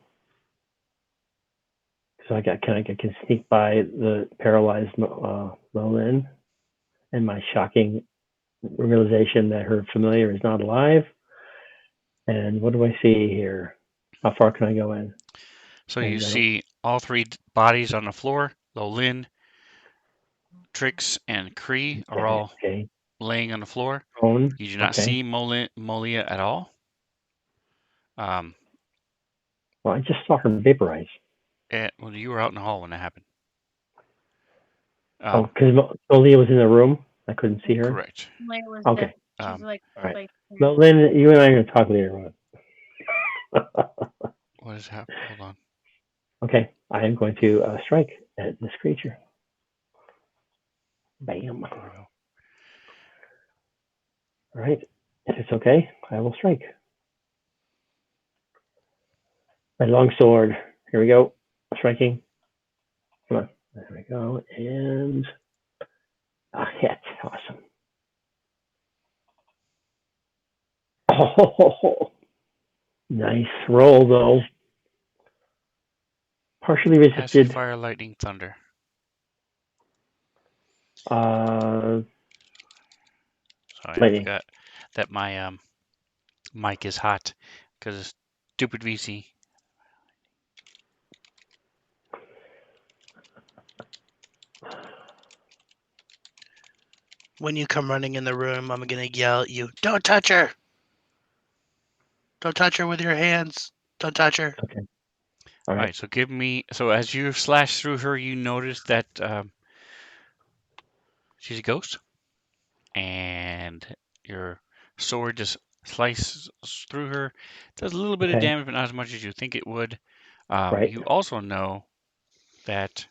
So I can sneak by the paralyzed Lolin and my shocking realization that her familiar is not alive. And what do I see here? How far can I go in? So you see all three bodies on the floor. Lolin, Trix, and Cree are all laying on the floor. You do not see Molia at all. Well, I just saw her vaporize. Well, you were out in the hall when that happened. Because Molia was in the room. I couldn't see her. Correct. Molia was Okay. dead. She's like, all right. like. Well, Lynn, you and I are going to talk later on. What is happening? Hold on. Okay, I am going to strike at this creature. Bam. All right. If it's okay, I will strike. My long sword. Here we go. Striking. Come on. There we go. And a hit. Awesome. Oh, nice roll, though. Partially resisted. Acid, fire, lightning, thunder. Lightning. I forgot that my mic is hot because of stupid VC. When you come running in the room, I'm going to yell at you, "Don't touch her! Don't touch her with your hands! Don't touch her!" Okay. All right, so give me. So as you slash through her, you notice that she's a ghost, and your sword just slices through her. Does a little bit of damage, but not as much as you think it would. You also know that,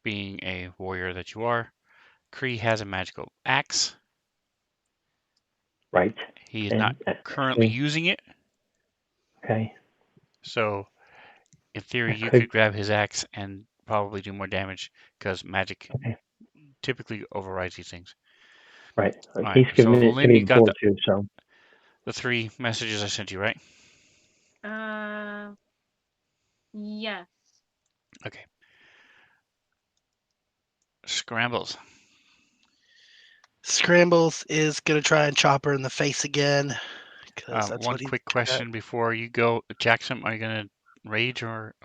being a warrior that you are, Kree has a magical axe. Right. He is not currently using it. Okay. So, in theory, you could grab his axe and probably do more damage because magic typically overrides these things. Right. All He's right. given So, me Lynn, you got too, so. the 3 messages I sent you, right? Yes. Okay. Scrambles. Scrambles is going to try and chop her in the face again. One quick question before you go. Jackson, are you going to rage or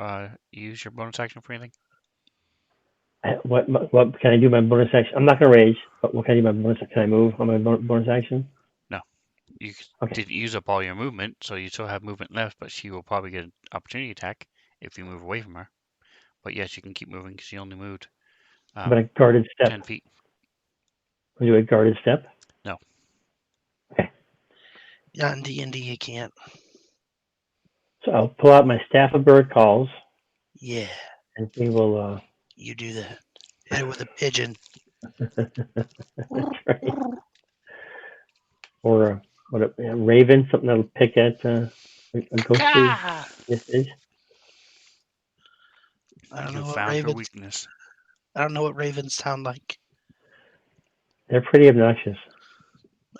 use your bonus action for anything? What can I do my bonus action? I'm not going to rage, but what can I do my bonus action? Can I move on my bonus action? No. You didn't use up all your movement, so you still have movement left, but she will probably get an opportunity attack if you move away from her. But yes, you can keep moving because she only moved but a guarded step. 10 feet. Will you do a guarded step? No. Okay. Not in D&D, you can't. So I'll pull out my staff of bird calls. Yeah. And we will. You do that. Hit it with a pigeon. That's right. Or a raven, something that'll pick at a ghostly message. I don't know what found ravens. her weakness. I don't know what ravens sound like. They're pretty obnoxious.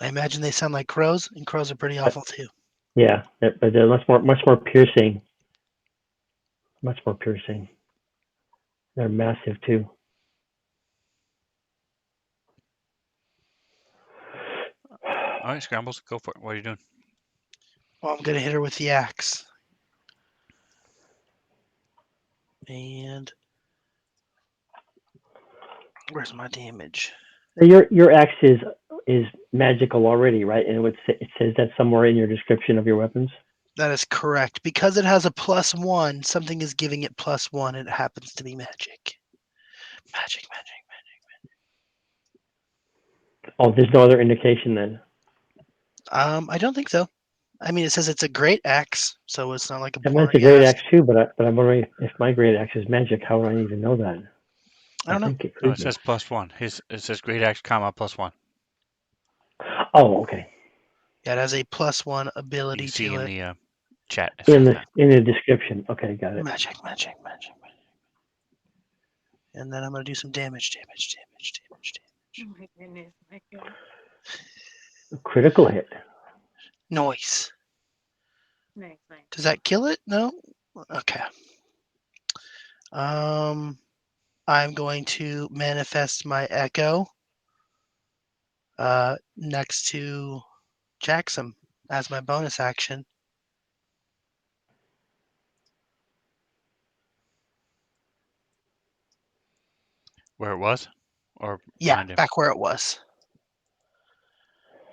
I imagine they sound like crows, and crows are pretty awful too. Yeah, but they're much more piercing. Much more piercing. They're massive too. All right, Scrambles, go for it. What are you doing? Well, I'm going to hit her with the axe. And where's my damage? Your axe is magical already, right? And it says that somewhere in your description of your weapons. That is correct. Because it has a +1, something is giving it +1, and it happens to be magic. Magic. Oh, there's no other indication then. I don't think so. I mean, it says it's a great axe, so it's not like a I meant boring it's a great axe. axe too, but I'm wondering if my great axe is magic. How would I even know that? I don't know. think it No, could it be. says +1. It says great axe, comma +1. Oh, okay. Yeah, it has a +1 You ability can see to in it. the chat. It says that. In the description. Okay, got it. Magic. And then I'm gonna do some damage. Oh my goodness, Michael. A critical hit. Noise. Nice. Does that kill it? No? Okay. I'm going to manifest my echo next to Jackson as my bonus action. Where it was? Or Yeah, behind him? back where it was.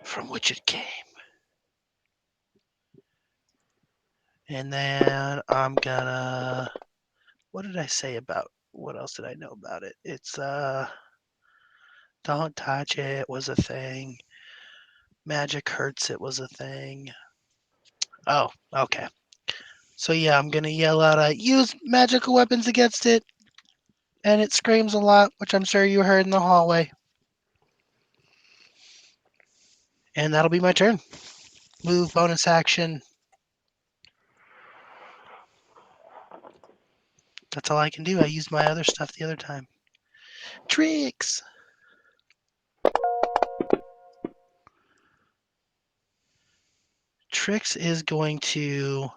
From which it came. And then I'm gonna. What did I say about? What else did I know about it? It's don't touch it was a thing. Magic hurts it was a thing. Oh, okay. So yeah, I'm gonna yell out, "I use magical weapons against it," and it screams a lot, which I'm sure you heard in the hallway. And that'll be my turn. Move, bonus action. That's all I can do. I used my other stuff the other time. Tricks. Tricks is going to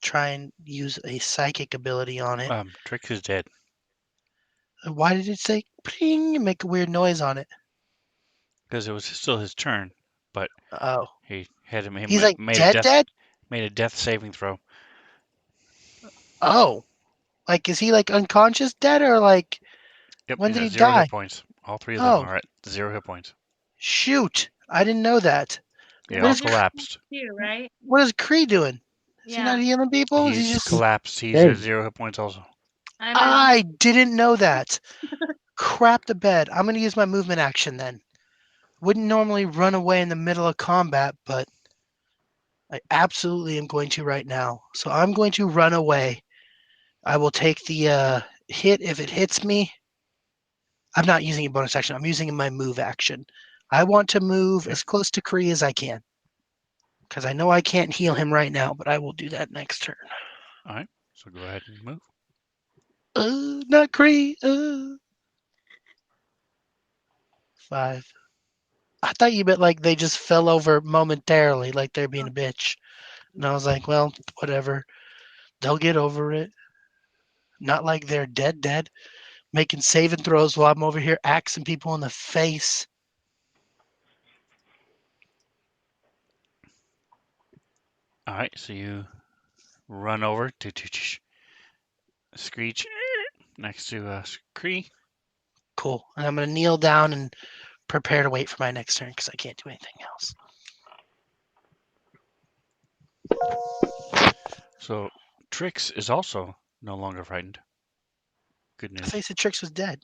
try and use a psychic ability on it. Trix is dead. Why did it say ping and make a weird noise on it? Because it was still his turn, but Oh, he had him. He he's like made a dead, death dead. made a death saving throw. Oh, like is he like unconscious, dead, or like Yep, when he's did at he 0 hit die? points. All three of them Oh, are at 0 hit points. shoot! I didn't know that. They What all is collapsed. You, right? what is Cree doing? Is he Yeah. not healing people? Is he He's just? collapsed. He's Dead. at 0 hit points also. I'm at I didn't know that. Crap the bed. I'm gonna use my movement action then. Wouldn't normally run away in the middle of combat, but I absolutely am going to right now. So I'm going to run away. I will take the hit if it hits me. I'm not using a bonus action. I'm using my move action. I want to move Okay. as close to Kree as I can. Because I know I can't heal him right now, but I will do that next turn. All right, so go ahead and move. Not Kree. 5. I thought you meant like they just fell over momentarily, like they're being a bitch. And I was like, well, whatever. They'll get over it. Not like they're dead, making saving throws while I'm over here axing people in the face. All right, so you run over to Screech next to Cree. Cool. And I'm going to kneel down and prepare to wait for my next turn because I can't do anything else. So Trix is also no longer frightened. Good I news. thought you said Trix was dead.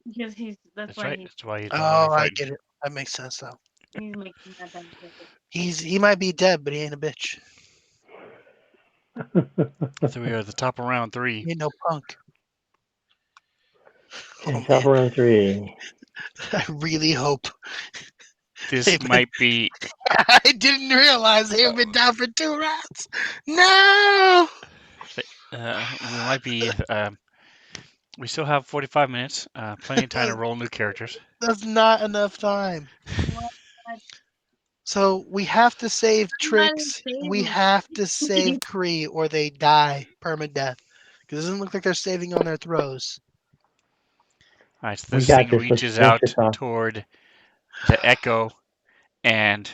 because that's That's why right. That's why he's no Oh, longer I frightened. get it. That makes sense though. he's making that benefit. He might be dead, but he ain't a bitch. So we are at the top of round 3. He ain't no punk. Oh Okay, top man, round 3. I really hope This they've been. might be. I didn't realize they've been down for 2 rounds. No. We might be. We still have 45 minutes. Plenty of time to roll new characters. That's not enough time. What? So we have to save Somebody Trix. save We me. have to save Kree or they die permadeath. Because it doesn't look like they're saving on their throws. All right, so We this got thing this. Let's reaches finish out this off. toward the Echo, and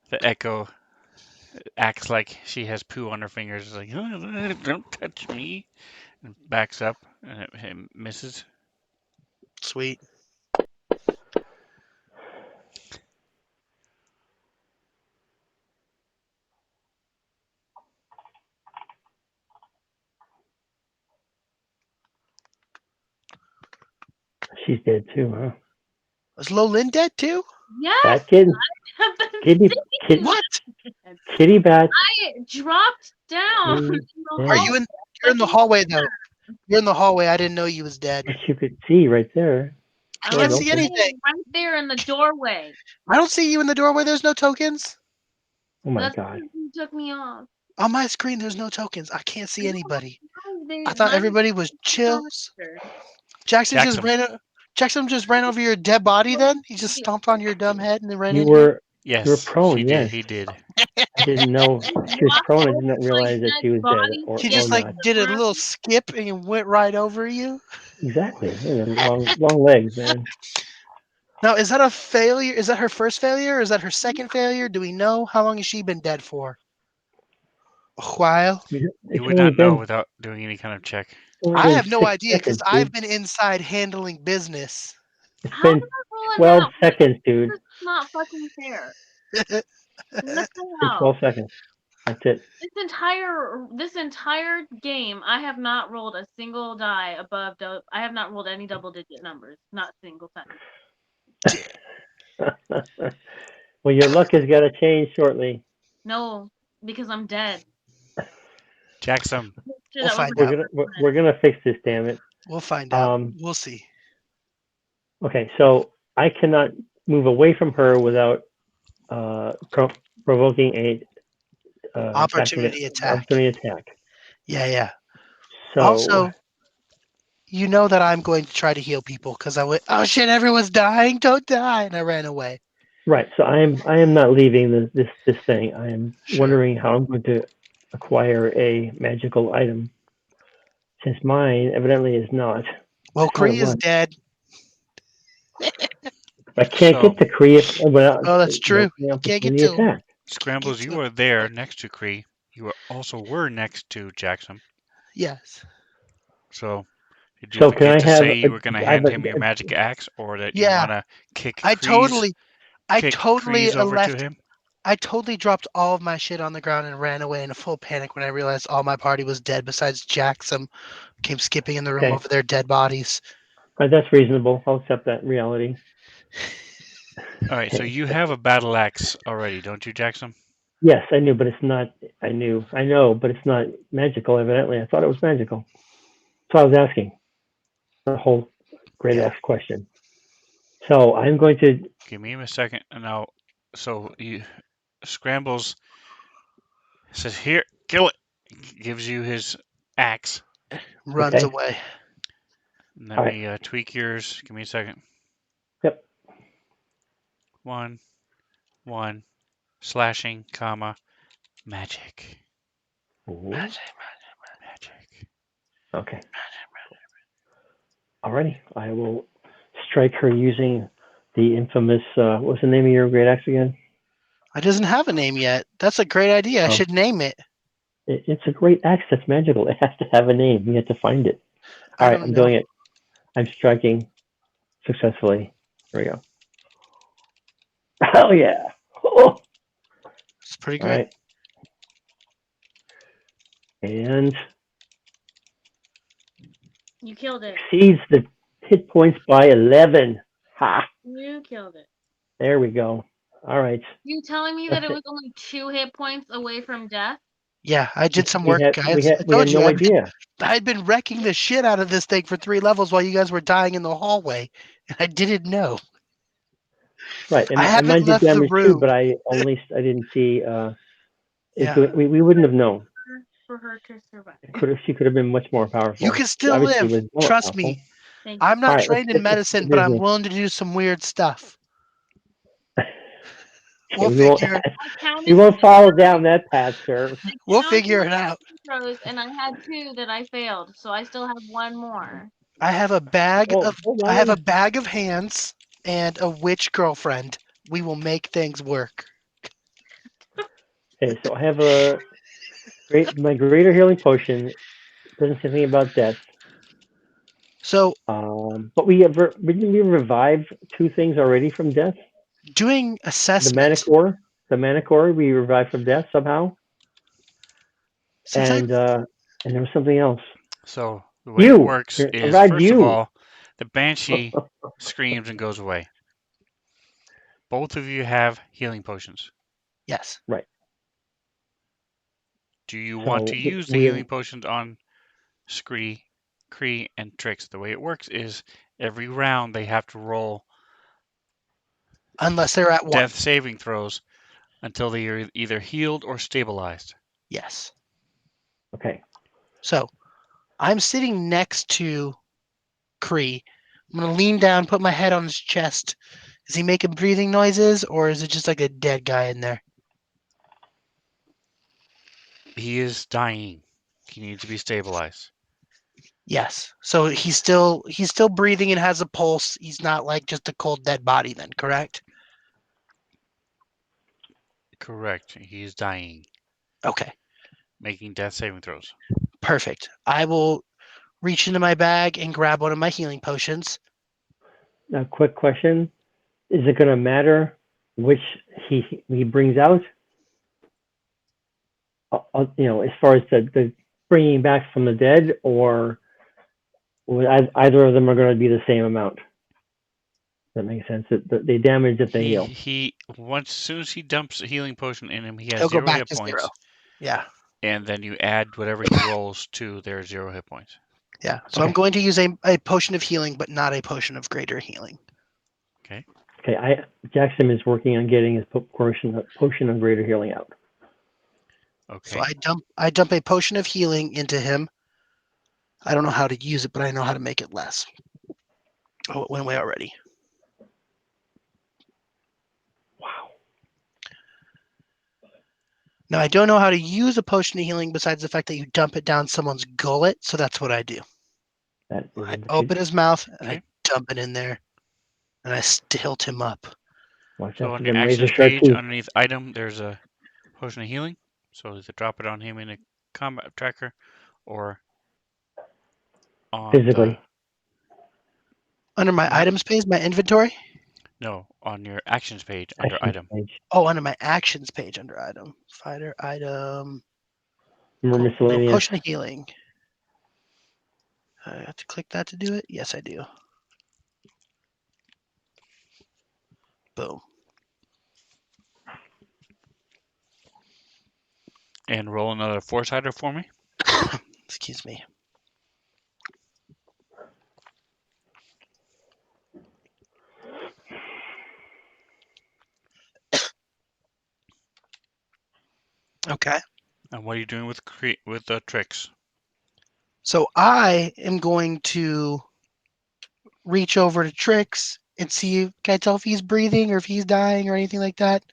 the Echo acts like she has poo on her fingers. It's like, "Oh, don't touch me." and backs up, and it misses. Sweet. She's dead too, huh? Was Lolin dead too? Yes, That kid, I have been kitty, seeing What? that. kitty bat. I dropped down in Kitty the Are dead. you hall. in? You're in the hallway though. You're in the hallway. I didn't know you was dead. Which you could see right there. I I Door's can't was see open. anything. right there in the doorway. I don't see you in the doorway. There's no tokens. Oh my That's god. because you took me off. On my screen, there's no tokens. I can't see anybody. I thought Mine everybody was chill. faster. Jackson just Jackson. ran. Jackson just ran over your dead body. Then he just stomped on your dumb head and then ran You into it. were Yes, prone, yes. he did. I didn't know I she was walked prone. I over did not my realize that she dead was dead body to He get or just to like not. the did a room. little skip and went right over you. Exactly. Yeah, long legs, man. Now, is that a failure? Is that her first failure? Or is that her second failure? Do we know how long has she been dead for? A while. You It's would only not know been without doing any kind of check. I only have no 6 idea because seconds, I've dude. been inside handling business. It's How did been I roll a 12 nat one? seconds, dude. This is not fucking fair. What the It's been hell? 12 seconds. That's it. This entire game, I have not rolled a single die above. I have not rolled any double-digit numbers, not a single time. Well, your luck has got to change shortly. No, because I'm dead. Jackson. Sure, We'll that was find my out. We're gonna fix this, damn it. We'll find out. Um, We'll see. okay, so I cannot move away from her without provoking a Opportunity attack. opportunity attack. Yeah. So Also, you know that I'm going to try to heal people because I went, oh shit, everyone's dying, don't die, and I ran away. right, so I am not leaving this thing. I am Sure. wondering how I'm going to acquire a magical item, since mine evidently is not. Well, I thought it Kree is was. dead. I can't So, get to Kree without Oh, that's true. the You can't get opportunity to him. attack. Scrambles, you were there next to Cree. You were next to Jackson. Yes. So, did you So can forget I to have say you were going to I have hand him your magic axe, or that you Yeah. want to kick I Cree's totally over to left. him? I totally dropped all of my shit on the ground and ran away in a full panic when I realized all my party was dead besides Jack. Some came skipping in the room Okay. over their dead bodies. That's reasonable. I'll accept that reality. All right, so you have a battle axe already, don't you, Jackson? Yes, I knew, but it's not. I know, but it's not magical. Evidently, I thought it was magical. So I was asking the whole great Yeah. X question. So I'm going to. Give me a second, and I'll. So you Scrambles says, "Here, kill it." Gives you his axe. Runs Okay. away. Let All me tweak yours. Give me a second. Yep. 1, 1, slashing, comma, magic. Ooh, Magic. okay. Alrighty. I will strike her using the infamous. What's the name of your great axe again? It doesn't have a name yet. That's a great idea. I Oh. should name it. It's a great axe that's magical. It has to have a name. You have to find it. I All right, don't I'm know. doing it. I'm striking successfully. Here we go. Oh yeah. Oh. It's pretty All good. right. And You killed it. exceeds the hit points by 11. Ha! You killed it. There we go. All right. You telling me that That's it it. was only 2 hit points away from death? Yeah, I did some work, guys. I We had told you no idea. I'd been wrecking the shit out of this thing for 3 levels while you guys were dying in the hallway, and I didn't know. Right, and I haven't mine did left the damage too, room. but I didn't see. Yeah. We wouldn't have known. For her to survive. She could have been much more powerful. You can still Obviously, live. was more Trust powerful. me. Thank you. I'm not All right, trained in let's medicine, get but I'm business. willing to do some weird stuff. Okay, We'll figure it. I counted we won't follow down that path, sir. We'll figure it out. throws, and I had 2 that I failed, so I still have 1 more. I have a bag Well, of hold I have a on. bag of hands and a witch girlfriend. We will make things work. Okay, so I have my greater healing potion Doesn't say anything about death. So But didn't we revive 2 things already from death? doing The assessment, Manticore, we revived from death somehow, since I and there was something else. So the way it works is, Revived first of you. all, the banshee screams and goes away. Both of you have healing potions. yes, Right. Do you want to So use the healing potions on Scree, Cree, and Trix? The way it works is every round they have to roll unless they're at 1. death saving throws until they are either healed or stabilized. Yes. Okay. So I'm sitting next to Cree. I'm gonna lean down, put my head on his chest. Is he making breathing noises, or is it just like a dead guy in there? He is dying. He needs to be stabilized. Yes. So he's still breathing and has a pulse. He's not like just a cold dead body then, correct? Correct. He is dying, Okay. making death saving throws. Perfect. I will reach into my bag and grab one of my healing potions. Now, quick question: is it going to matter which he brings out? As far as the bringing back from the dead, or either of them are going to be the same amount? That makes sense. They damage if they heal. He once, as soon as he dumps a healing potion in him, he has He'll go 0 back hit to points. 0. Yeah. And then you add whatever he rolls to their 0 hit points. Yeah. So Okay. I'm going to use a potion of healing, but not a potion of greater healing. Okay. Okay. Jackson is working on getting his potion of greater healing out. Okay. So I dump a potion of healing into him. I don't know how to use it, but I know how to make it less. Oh, it went away already. Wow. Now I don't know how to use a potion of healing besides the fact that you dump it down someone's gullet, so that's what I do. That is I open his mouth and Okay. I dump it in there, and I tilt him up. Watch So out on for your them razor actions sharp page, teeth. underneath item, there's a potion of healing. So either drop it on him in a combat tracker or on Physically. Under my items page, my inventory? on your actions page under Action item. page. Oh, under my actions page under item. Fighter item. Remember miscellaneous. Potion of healing. I have to click that to do it? Yes, I do. Boom. And roll another 4-sider for me. Excuse me. Okay. And what are you doing with the tricks? So I am going to reach over to Trix and see, can I tell if he's breathing or if he's dying or anything like that?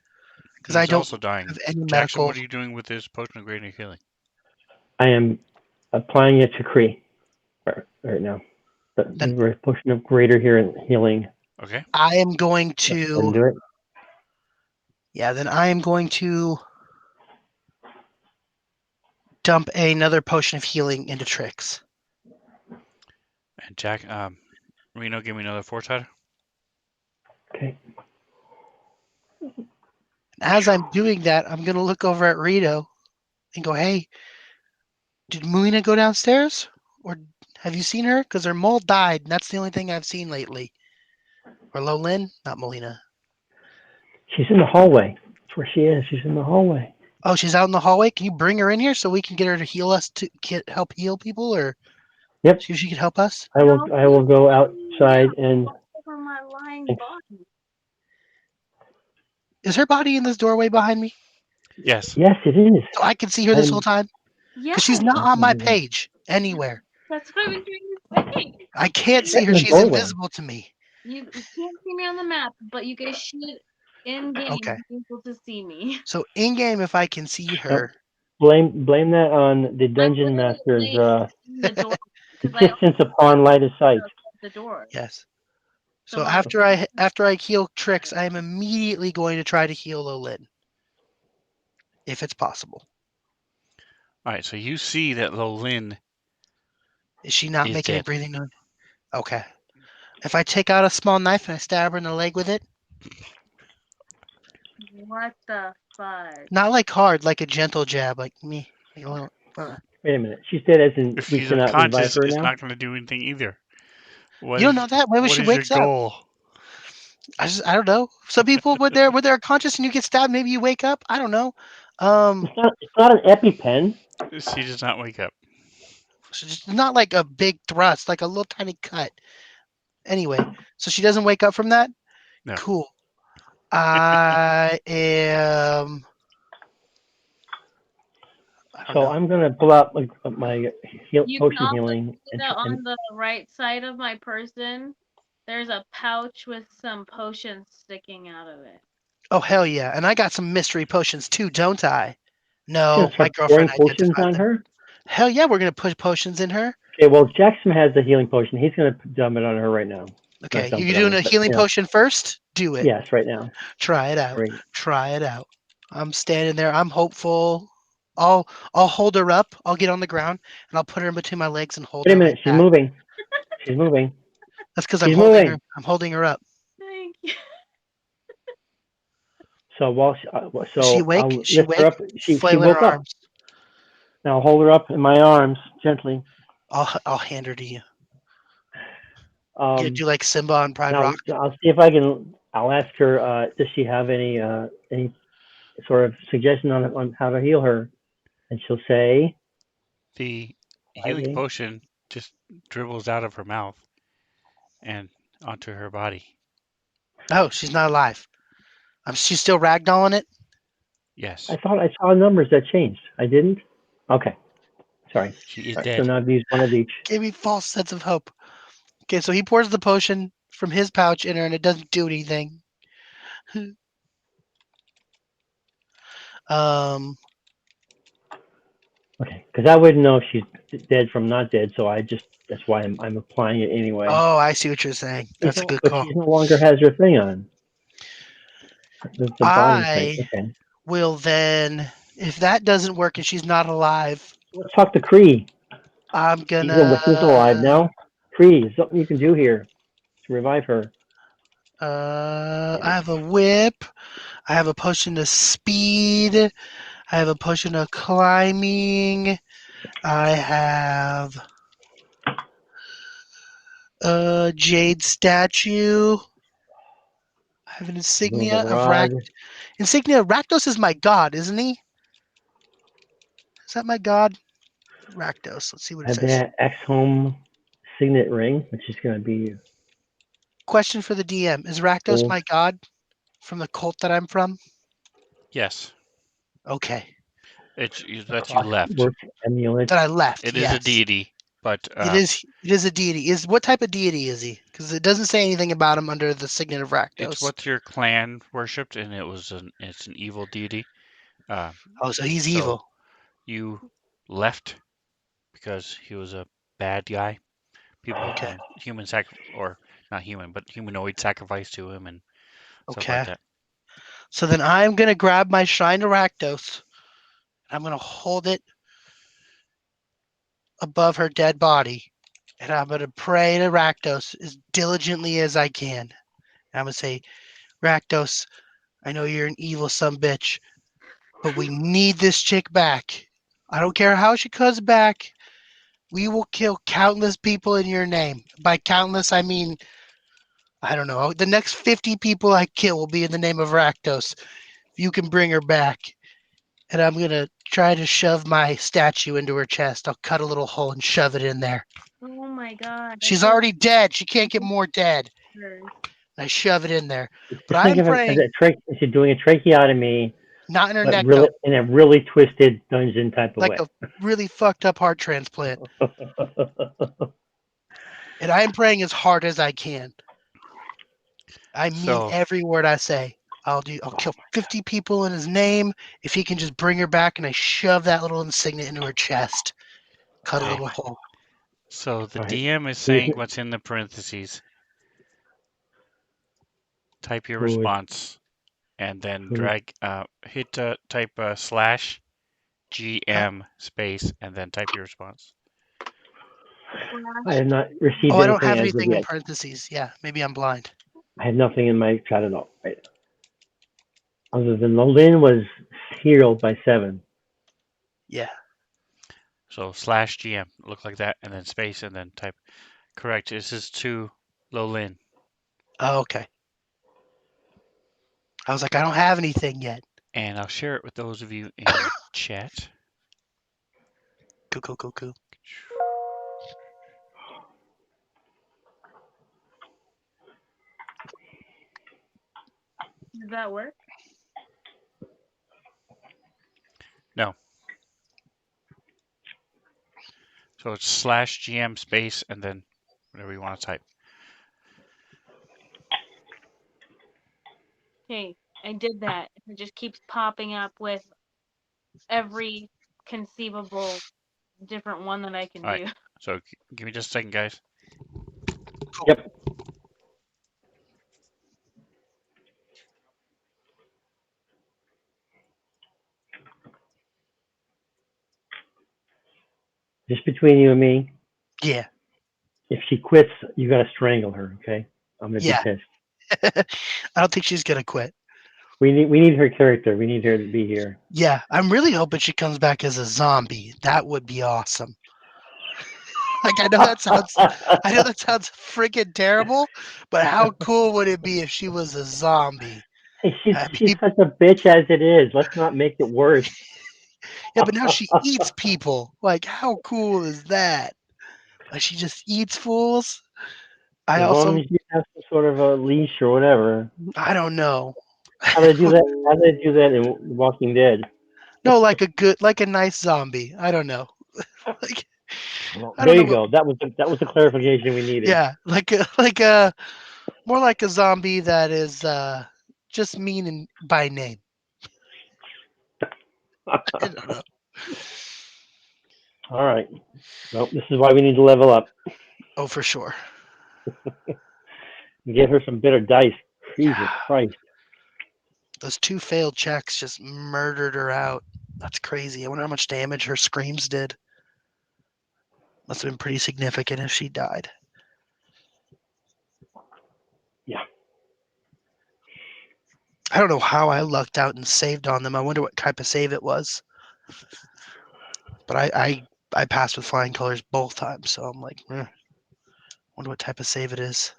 Because I He's don't also dying. have any Jackson, medical. what are you doing with this potion of greater healing? I am applying it to Cree right now. Then The potion of greater healing. Okay. I am going Didn't to. do it. Yeah, then I am going to dump another potion of healing into Trix. And Jack, Reno, give me another 4-sider. Okay. As I'm doing that, I'm going to look over at Rito and go, hey, did Melina go downstairs? Or have you seen her? Because her mole died, and that's the only thing I've seen lately. Or Lolin? Not Melina. She's in the hallway. That's where she is. She's in the hallway. Oh, she's out in the hallway? Can you bring her in here so we can get her to heal us, to help heal people? Or Yep. see if she can help us? I will go outside and. Over my lying body. Is her body in this doorway behind me? Yes. Yes, it is. So I can see her this whole time? Yeah, Because she's not on my page anywhere. that's what I was trying to say. I can't see Right her. in the She's doorway. invisible to me. You can't see me on the map, but you guys should in game Okay. be able to see me. So in game, if I can see her, Blame that on the I'm dungeon literally master's laying in the door because I insistence upon light of sight. the door. yes. So So my after I heal Trix, I am immediately going to try to heal Lolin, if it's possible. All right. So you see that Lolin Is she not Is making any dead. breathing noise? Okay. If I take out a small knife and I stab her in the leg with it, What the fudge? not like hard, like a gentle jab, like me. Like a little, Wait a minute. She's dead as in If we she's cannot revive unconscious, her it's now? not going to do anything either. you don't know that. What if What she is your wakes up? goal? I don't know. Some people when they're conscious and you get stabbed, maybe you wake up. I don't know. Um, It's not an EpiPen. She does not wake up. so just not like a big thrust, like a little tiny cut. Anyway, so she doesn't wake up from that. No. Cool. I am. I don't So know. I'm gonna pull out my You can potion also healing see that on the right side of my person, there's a pouch with some potions sticking out of it. Oh hell yeah! And I got some mystery potions too, don't I? She's gonna No, my start girlfriend pouring potions identified on them. her. Hell yeah, we're gonna put potions in her. Okay, well Jackson has the healing potion. He's gonna dump it on her right now. Okay, Not dump you it on doing her, a but healing potion first? Do it. yes, right now. Try it out. Great. Try it out. I'm standing there. I'm hopeful. I'll hold her up. I'll get on the ground and I'll put her in between my legs and hold Wait a her like minute. She's that. moving. She's moving. That's because I'm She's holding her. moving. I'm holding her up. Thank you. So while Is she so awake? I'll Is she lift her awake? up. She Flailing her woke up. arms. Now hold her up in my arms gently. I'll hand her to you. You gonna Um, do like Simba on Pride now Rock? I'll see if I can. I'll ask her. Does she have any sort of suggestion on how to heal her? And she'll say, The healing quietly, potion just dribbles out of her mouth and onto her body. Oh, she's not alive. She's still ragdolling it. Yes, I thought I saw numbers that changed. I didn't? Okay. Sorry. she is All right. So dead. now I've used one of each. Gave me false sense of hope. Okay, so he pours the potion from his pouch in her, and it doesn't do anything. Um. Okay. Because I wouldn't know if she's dead from not dead. So that's why I'm applying it anyway. Oh, I see what you're saying. That's a good But call. she no longer has her thing on. The body thing. I Okay. will then, if that doesn't work and she's not alive, Let's talk to Cree. I'm He's gonna. alive now. Cree, is something you can do here to revive her. I have a whip. I have a potion of speed. I have a potion of climbing. I have a jade statue. I have an insignia Movable of rod. Insignia. Rakdos is my god, isn't he? Is that my god? Rakdos. Let's see what I it have says. the X-Home signet ring, which is going to be Question for the DM: Is Rakdos gold. my god from the cult that I'm from? Yes, Okay. it's that you left. Clockwork amulet. That I left. It is a Yes. deity, but It is. It is a deity. Is what type of deity is he? Because it doesn't say anything about him under the signet of it's Rakdos. what your clan worshipped, and it's an evil deity. Uh, Oh, so he's so evil. you left because he was a bad guy. People, Okay. or not human, but humanoid sacrifice to him and stuff like Okay. that. So then I'm gonna grab my shrine to Rakdos. I'm gonna hold it above her dead body, and I'm gonna pray to Rakdos as diligently as I can. And I'm gonna say, Rakdos, I know you're an evil son bitch, but we need this chick back. I don't care how she comes back. We will kill countless people in your name. By countless, I mean, I don't know. The next 50 people I kill will be in the name of Rakdos. If you can bring her back. And I'm going to try to shove my statue into her chest. I'll cut a little hole and shove it in there. Oh my god. I She's feel already dead. She can't get more dead. hurt. I shove it in there. But Just I think am of it as praying, she's doing a tracheotomy, not in her but neck, really though, in a really twisted dungeon type of like way. a really fucked up heart transplant. And I am praying as hard as I can. I mean So every word I say. I'll kill 50 people in his name if he can just bring her back, and I shove that little insignia into her chest. Cut a okay, little hole. so the All right. DM is He's, saying what's in the parentheses. Type your who is response and then who? hit type slash Huh? GM space and then type your response. I have not received Oh, I don't anything have as of anything in yet. parentheses. Yeah, maybe I'm blind. I have nothing in my chat at all. Right. Other than Lolin was healed by 7. Yeah. So /GM, look like that, and then space, and then type. Correct. This is to Lolin. Oh, okay. I was like, I don't have anything yet. And I'll share it with those of you in chat. Cool. Did that work? No. So it's /GM space and then whatever you want to type. Okay, I did that. It just keeps popping up with every conceivable different one that I can All right. do. So give me just a second, guys. Yep. Just between you and me, Yeah. if she quits, you got to strangle her, okay? I'm going to Yeah. be pissed. I don't think she's gonna quit. We need her character. We need her to be here. Yeah, I'm really hoping she comes back as a zombie. That would be awesome. Like I know that sounds freaking terrible, but how cool would it be if she was a zombie? Hey, I she's mean, such a bitch as it is. Let's not make it worse. yeah, but now she eats people. Like how cool is that? Like she just eats fools. I As long also as you have some sort of a leash or whatever. I don't know. How do they do that? How do they do that in Walking Dead? No, like a nice zombie. I don't know. Like Well, I there don't know you what. go. That was the clarification we needed. Yeah, like a more like a zombie that is just mean by name. I don't know. All right. Well, this is why we need to level up. Oh, for sure. Get her some bitter dice. Jesus Christ. Those 2 failed checks just murdered her out. That's crazy. I wonder how much damage her screams did. Must have been pretty significant if she died. Yeah. I don't know how I lucked out and saved on them. I wonder what type of save it was. But I passed with flying colors both times, so I'm like, wonder what type of save it is.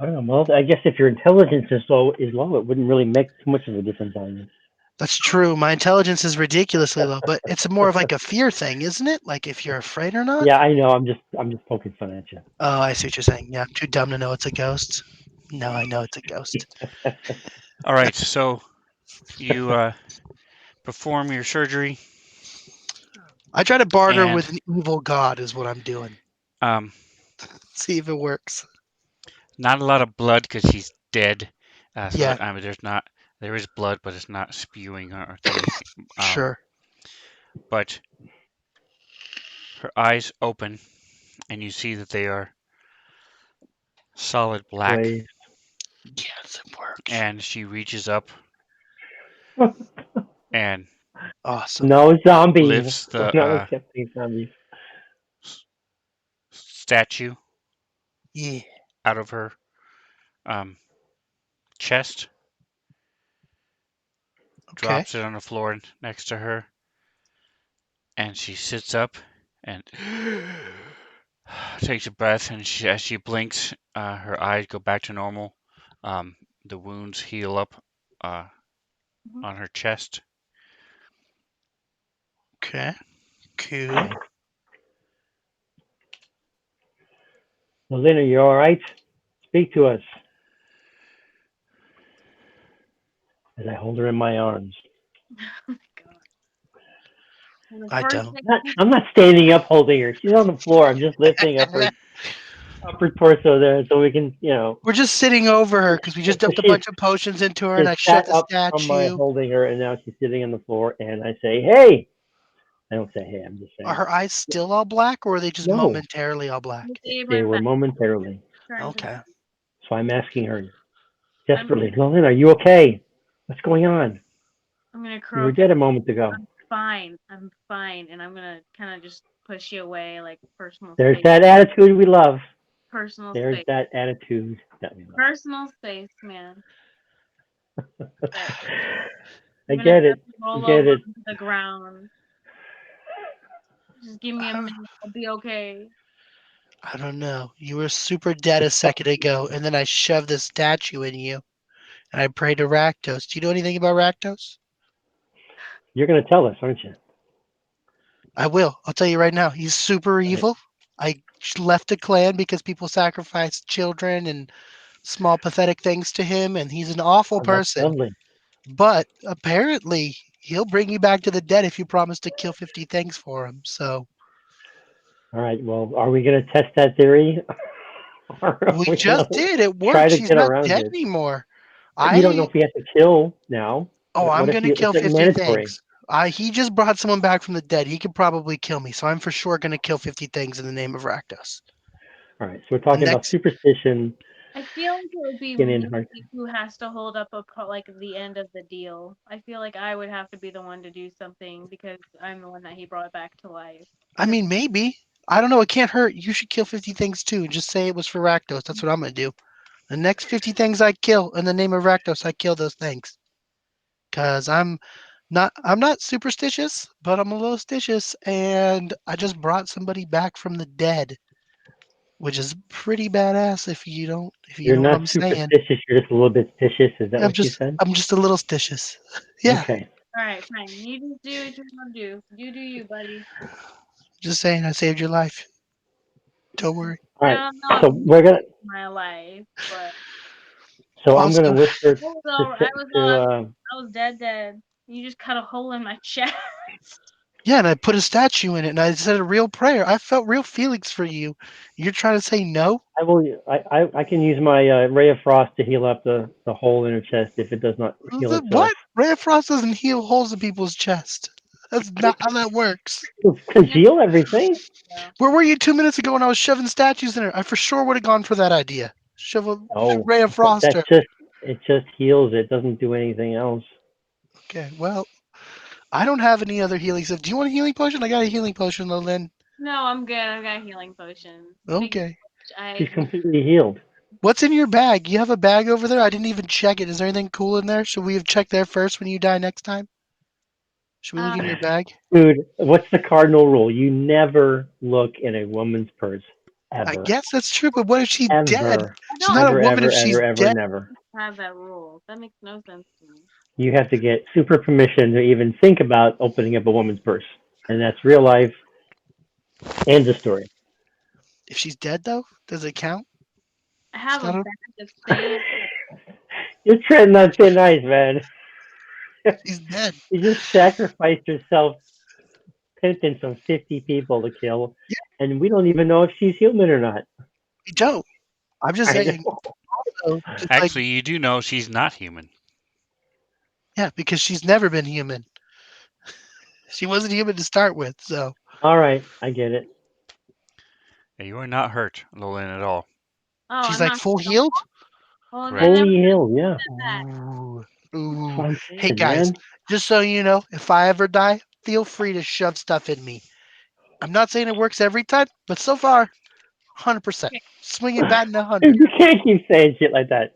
I don't know. Well, I guess if your intelligence is low, it wouldn't really make too much of a difference on you. That's true. My intelligence is ridiculously low, but it's more of like a fear thing, isn't it? Like if you're afraid or not. Yeah, I know. I'm just poking fun at you. Oh, I see what you're saying. Yeah, I'm too dumb to know it's a ghost. No, I know it's a ghost. All right. So you perform your surgery. I try to barter And with an evil god, is what I'm doing. See if it works. not a lot of blood because she's dead. So Yeah, I mean, there is blood, but it's not spewing or thingy. sure. But her eyes open, and you see that they are solid black. Wait. Yes, it works. And she reaches up and Awesome. No zombies. lifts We're the not accepting zombies. statue Yeah. out of her chest, Okay. drops it on the floor next to her, and she sits up and takes a breath. And as she blinks, her eyes go back to normal. The wounds heal up on her chest. Okay. Cool. Melina, you all right? Speak to us. As I hold her in my arms. Oh my god. And the I first don't. thing I'm not standing up holding her. She's on the floor. I'm just lifting up her upper torso there so we can, We're just sitting over her because we just dumped a she's bunch of potions into her, and she's I sat shoved the up from my statue. holding her, and now she's sitting on the floor, and I say, "Hey!" I don't say, "Hey." I'm just Are saying, her eyes still all black, or are they just "No." momentarily all black? you gave They her were back momentarily. turned to Okay. So I'm asking her I'm desperately, "Lillian, are you okay? What's going on? I'm gonna You croak were at dead a moment ago." I'm fine. I'm fine. And I'm gonna kind of just push you away, like personal There's space. that attitude we love. Personal There's space. that attitude that we love. Personal space, man. But I even if I get have it. to I roll get over it. onto the ground, just give me a I, minute. I'll be okay. I don't know. You were super dead a second ago, and then I shoved the statue in you, and I prayed to Rakdos. Do you know anything about Rakdos? You're going to tell us, aren't you? I will. I'll tell you right now. He's super Right. evil. I left the clan because people sacrificed children and small pathetic things to him, and he's an awful Oh, that's person. lovely. But apparently, he'll bring you back to the dead if you promise to kill 50 things for him. So All right. Well, are we going to test that theory? Or are we we going just to did. It try worked. to She's get not around dead it? anymore. You don't know I if we have to kill now. I'm What if gonna kill it's 50 mandatory? things. He just brought someone back from the dead. He could probably kill me, so I'm for sure gonna kill 50 things in the name of Rakdos. All right. So we're The talking about next, superstition, I feel like it would be skin me in heart. who has to hold up like the end of the deal. I feel like I would have to be the one to do something because I'm the one that he brought back to life. I Because mean, maybe I don't know. It can't hurt. You should kill 50 things too, and just say it was for Rakdos. That's what I'm gonna do. The next 50 things I kill in the name of Rakdos, I kill those things. Cause I'm not superstitious, but I'm a little stitious, and I just brought somebody back from the dead, which is pretty badass if you You're know what not I'm saying. superstitious. You're just a little bit stitious. Is that I'm what you just said? I'm just a little stitious. Yeah, Okay. all right, fine. You just do what you want to do. You do you, buddy. just saying I saved your life. Don't worry. All I right. don't know So if you we're gonna. saved my life, but So I'm gonna Also, whisper I was dead. You just cut a hole in my chest. yeah, and I put a statue in it, and I said a real prayer. I felt real feelings for you. You're trying to say no? I will. I can use my ray of frost to heal up the hole in her chest if it does not heal itself. What? Ray of Frost doesn't heal holes in people's chest. That's not how that works. To conceal everything. Yeah. Where were you 2 minutes ago when I was shoving statues in her? I for sure would have gone for that idea. Shove a Oh, ray of frost. that's just it. Just heals. It doesn't do anything else. Okay, well, I don't have any other healing stuff. Do you want a healing potion? I got a healing potion, Lynn. No, I'm good. I've got healing potions. Speaking Okay. of which, She's completely healed. What's in your bag? You have a bag over there? I didn't even check it. Is there anything cool in there? Should we have checked there first when you die next time? Should we look in your bag? Dude, what's the cardinal rule? You never look in a woman's purse. I Ever. guess that's true, but what if she's dead? Ever. I She's don't not a Ever, woman ever, if she's ever, ever, dead. never. have that rule. That makes no sense to me. You have to get super permission to even think about opening up a woman's purse. And that's real life and the story. If she's dead, though, does it count? I It's have a not a, bag of sand. You're treading on thin ice, man. she's dead. You just sacrificed yourself penance of 50 people to kill, Yeah, and we don't even know if she's human or not. we don't. I'm just I saying. know. Also, just like, Actually, you do know she's not human. yeah, because she's never been human. She wasn't human to start with, so All right, I get it. You are not hurt, Lolan, at all. Oh, she's I'm like not. full healed. Well, then Correct. Fully everybody healed, yeah. said that. Ooh, That's what ooh. I'm Hey saying, guys, man. just so you know, if I ever die, feel free to shove stuff in me. I'm not saying it works every time, but so far, 100%. Okay. Swinging batting 100. Dude, you can't keep saying shit like that.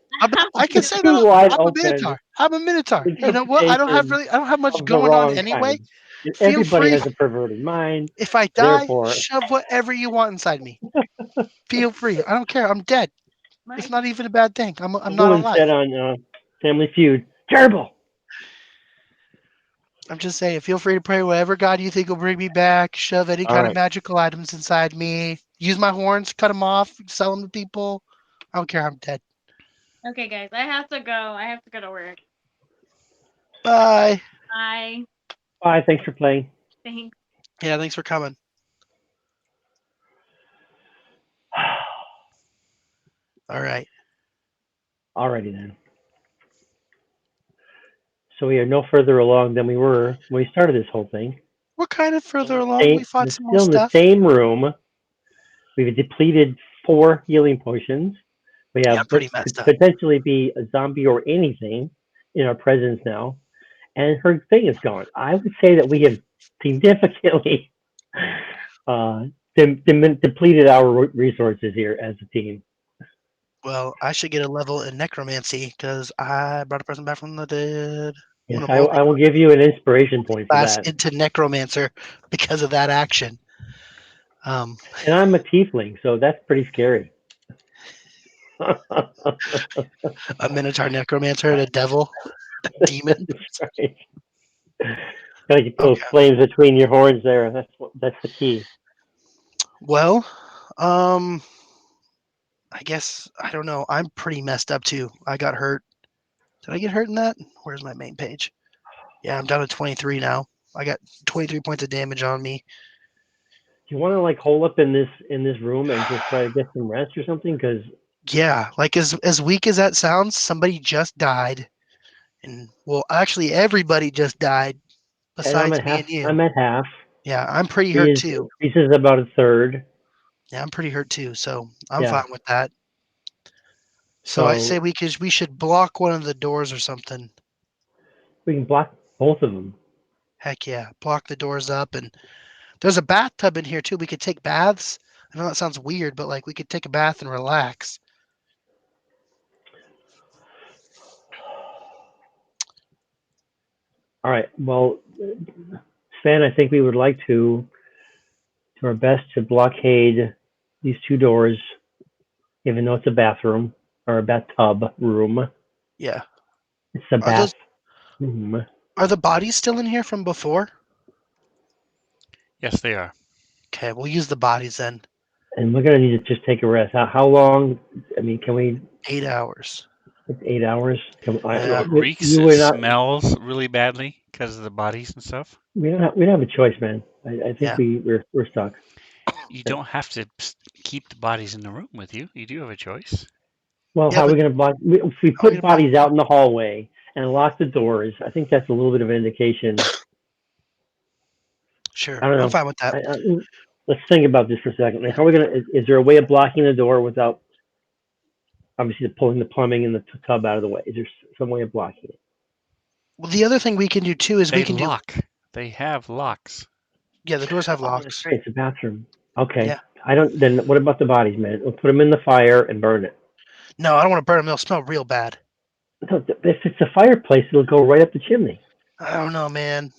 I can You're say too that wide I'm a open minotaur. I'm a minotaur. You know what? interpretation I don't have much of the going on wrong anyway. kind. Feel Everybody free. has a perverted mind, If I die, therefore, shove whatever you want inside me. Feel free. I don't care. I'm dead. It's My not even a bad thing. I'm the not woman alive. said on Family Feud, terrible. I'm just saying, feel free to pray whatever God you think will bring me back. Shove any All kind of right. magical items inside me. Use my horns, cut them off, sell them to people. I don't care. I'm dead. okay, guys, I have to go. I have to go to work. Bye. Bye. Bye. Thanks for playing. Thanks. Yeah, thanks for coming. All right. Alrighty then. So we are no further along than we were when we started this whole thing. We're kind of further Still along. We fought some more still in the stuff. same room. We've depleted 4 healing potions. We Yeah, have I'm what pretty could messed up. potentially be a zombie or anything in our presence now, and her thing is gone. I would say that we have significantly depleted our resources here as a team. Well, I should get a level in necromancy because I brought a person back from the dead. I'm Yes, gonna I will give you an inspiration point for class that. into necromancer because of that action. Um, And I'm a tiefling, so that's pretty scary. a minotaur necromancer and a devil, a demon. That's right. Gotta get those Okay. flames between your horns there. That's the key. Well, um, I guess I don't know. I'm pretty messed up too. I got hurt. Did I get hurt in that? Where's my main page? Yeah, I'm down to 23 now. I got 23 points of damage on me. Do you want to like hole up in this room and just try to get some rest or something? Because Yeah, like as weak as that sounds, somebody just died, and well, actually, everybody just died and I'm besides at me half. and you. I'm at half. Yeah, I'm pretty hurt He's too. Reese is about a third. Yeah, I'm pretty hurt too. So I'm Yeah. fine with that. So I say So we should block one of the doors or something. we can block both of them. Heck yeah, block the doors up, and there's a bathtub in here too. We could take baths. I know that sounds weird, but like we could take a bath and relax. All right. Well, Sven, I think we would like to do our best to blockade these two doors, even though it's a bathroom or a bathtub room. Yeah. It's a Are those bathroom. are the bodies still in here from before? Yes, they are. Okay, we'll use the bodies then. And we're gonna need to just take a rest. How long? I mean, can we? 8 hours. It's 8 hours. Yeah. It reeks, You it were not. smells really badly because of the bodies and stuff. We don't have a choice, man. I think Yeah. we're stuck. You don't have to keep the bodies in the room with you. You do have a choice. Well, Yeah, how are we but going to block? If we how are we put gonna block bodies them? out in the hallway and lock the doors, I think that's a little bit of an indication. Sure, I don't I'm know. fine with that. Let's think about this for a second. Like, Yeah. how are we going to? Is there a way of blocking the door without obviously pulling the plumbing and the tub out of the way? Is there some way of blocking it? Well, the other thing we can do too is we They can do. lock. They have locks. Yeah, the doors have Oh, that's locks. right. It's a bathroom. Okay. Yeah. I don't. Then what about the bodies, man? We'll put them in the fire and burn it. No, I don't want to burn them. They'll smell real bad. No, if it's a fireplace, it'll go right up the chimney. I don't know, man.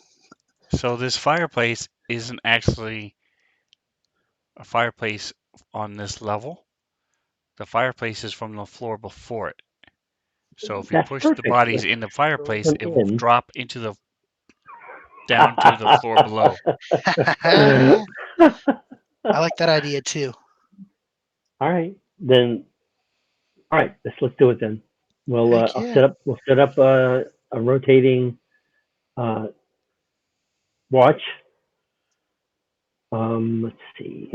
So this fireplace isn't actually a fireplace on this level. The fireplace is from the floor before it. So if you That's push the perfect. bodies Let's in the throw fireplace, them it will in. drop into the down to the floor below. I like that idea too. All right, then. All right, let's do it then. Heck I'll yeah. set up. We'll set up a rotating uh, watch. Let's see.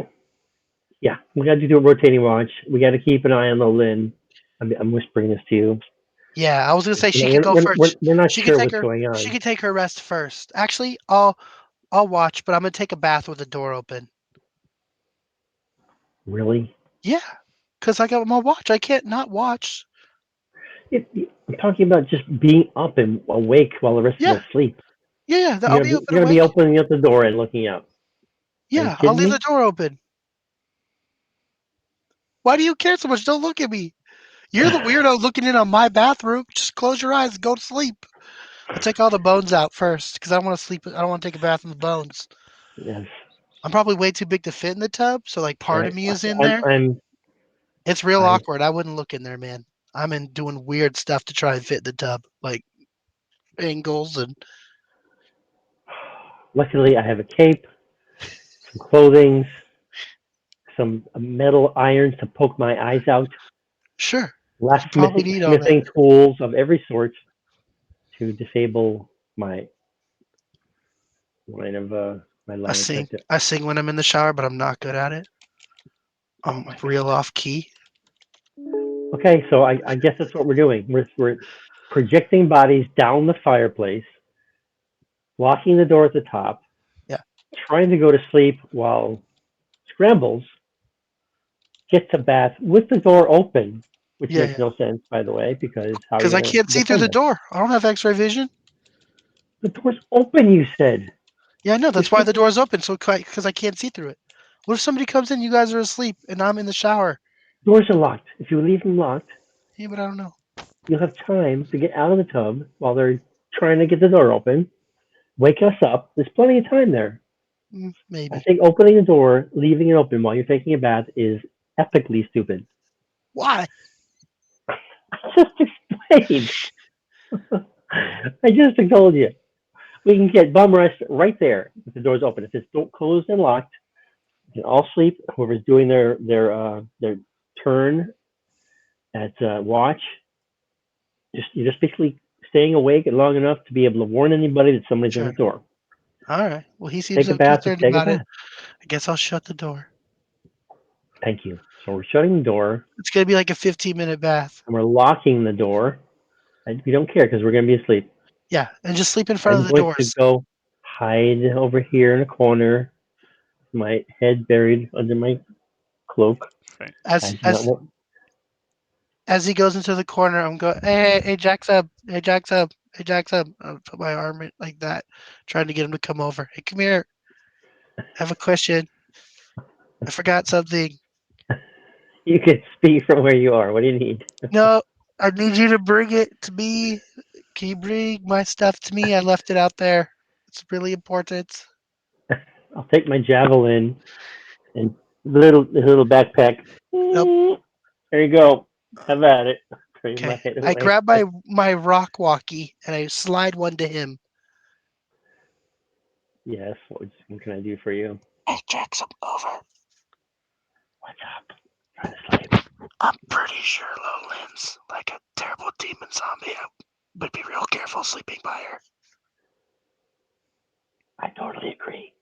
Yeah, we got to do a rotating watch. We got to keep an eye on the Lynn. I'm whispering this to you. Yeah, I was gonna say You she know, could go first. we're not She could sure take what's her. going She on. could take her rest first. Actually, I'll watch, but I'm gonna take a bath with the door open. Really? Yeah, cause I got my watch. I can't not watch. I'm talking about just being up and awake while the rest of Yeah, us sleep. yeah. I'll You're be gonna up be, and you're gonna be awake. opening up the door and looking out. Are you Yeah, I'll kidding leave the me? door open. Why do you care so much? Don't look at me. You're the weirdo looking in on my bathroom. Just close your eyes and go to sleep. I'll take all the bones out first because I don't want to sleep. I don't want to take a bath in the bones. Yes. I'm probably way too big to fit in the tub, so like All part of right. me is in I'm there. I'm It's real I awkward. I wouldn't look in there, man. I'm in doing weird stuff to try and fit in the tub, like angles and luckily I have a cape, some clothing, some metal irons to poke my eyes out, sure. less You probably need all that. smithing tools of every sort to disable my line of my I line of sing. tactic. I sing when I'm in the shower, but I'm not good at it. Oh I'm my god. real off key. Okay, so I guess that's what we're doing. We're projecting bodies down the fireplace, locking the door at the top, Yeah. trying to go to sleep while Scrambles gets a bath with the door open, which Yeah, makes yeah. no sense, by the way, because how are you Because I going can't to see through defend the us? door. I don't have X-ray vision. The door's open, you said. Yeah, I know. You're That's why sleeping. the door's open, so because I can't see through it. What if somebody comes in, you guys are asleep, and I'm in the shower? Doors are locked. If you leave them locked, Yeah, but I don't know. you'll have time to get out of the tub while they're trying to get the door open. Wake us up. There's plenty of time there. I Maybe. think opening the door, leaving it open while you're taking a bath is epically stupid. Why? I just explained. I just told you. We can get bum rest right there if the door's open. If it's closed and locked, you can all sleep. Whoever's doing their turn at watch, you're just basically staying awake and long enough to be able to warn anybody that somebody's in Sure. the door. All right. Well, he seems Take a so bath, concerned take a about it. bath. I guess I'll shut the door. Thank you. So we're shutting the door It's gonna be like a 15-minute bath. and we're locking the door. And we don't care because we're going to be asleep. Yeah, and just sleep in front I'm of the going to doors. go hide over here in a corner, my head buried under my cloak. Right. As I do not as want. as he goes into the corner, I'm going, hey, Jack's up, hey, Jack's up, hey, Jack's up. I'll put my arm in like that, trying to get him to come over. Hey, come here. I have a question. I forgot something. You can speak from where you are. What do you need? No, I need you to bring it to me. Can you bring my stuff to me? I left it out there. It's really important. I'll take my javelin and the little backpack. Nope. There you go. Have at it. Turn my Okay. head I away. grab my rock walkie and I slide one to him. Yes. What can I do for you? Hey, Jack's up over. What's up? Trying to sleep. I'm pretty sure Lowland's like a terrible demon zombie. I would be real careful sleeping by her. I totally agree.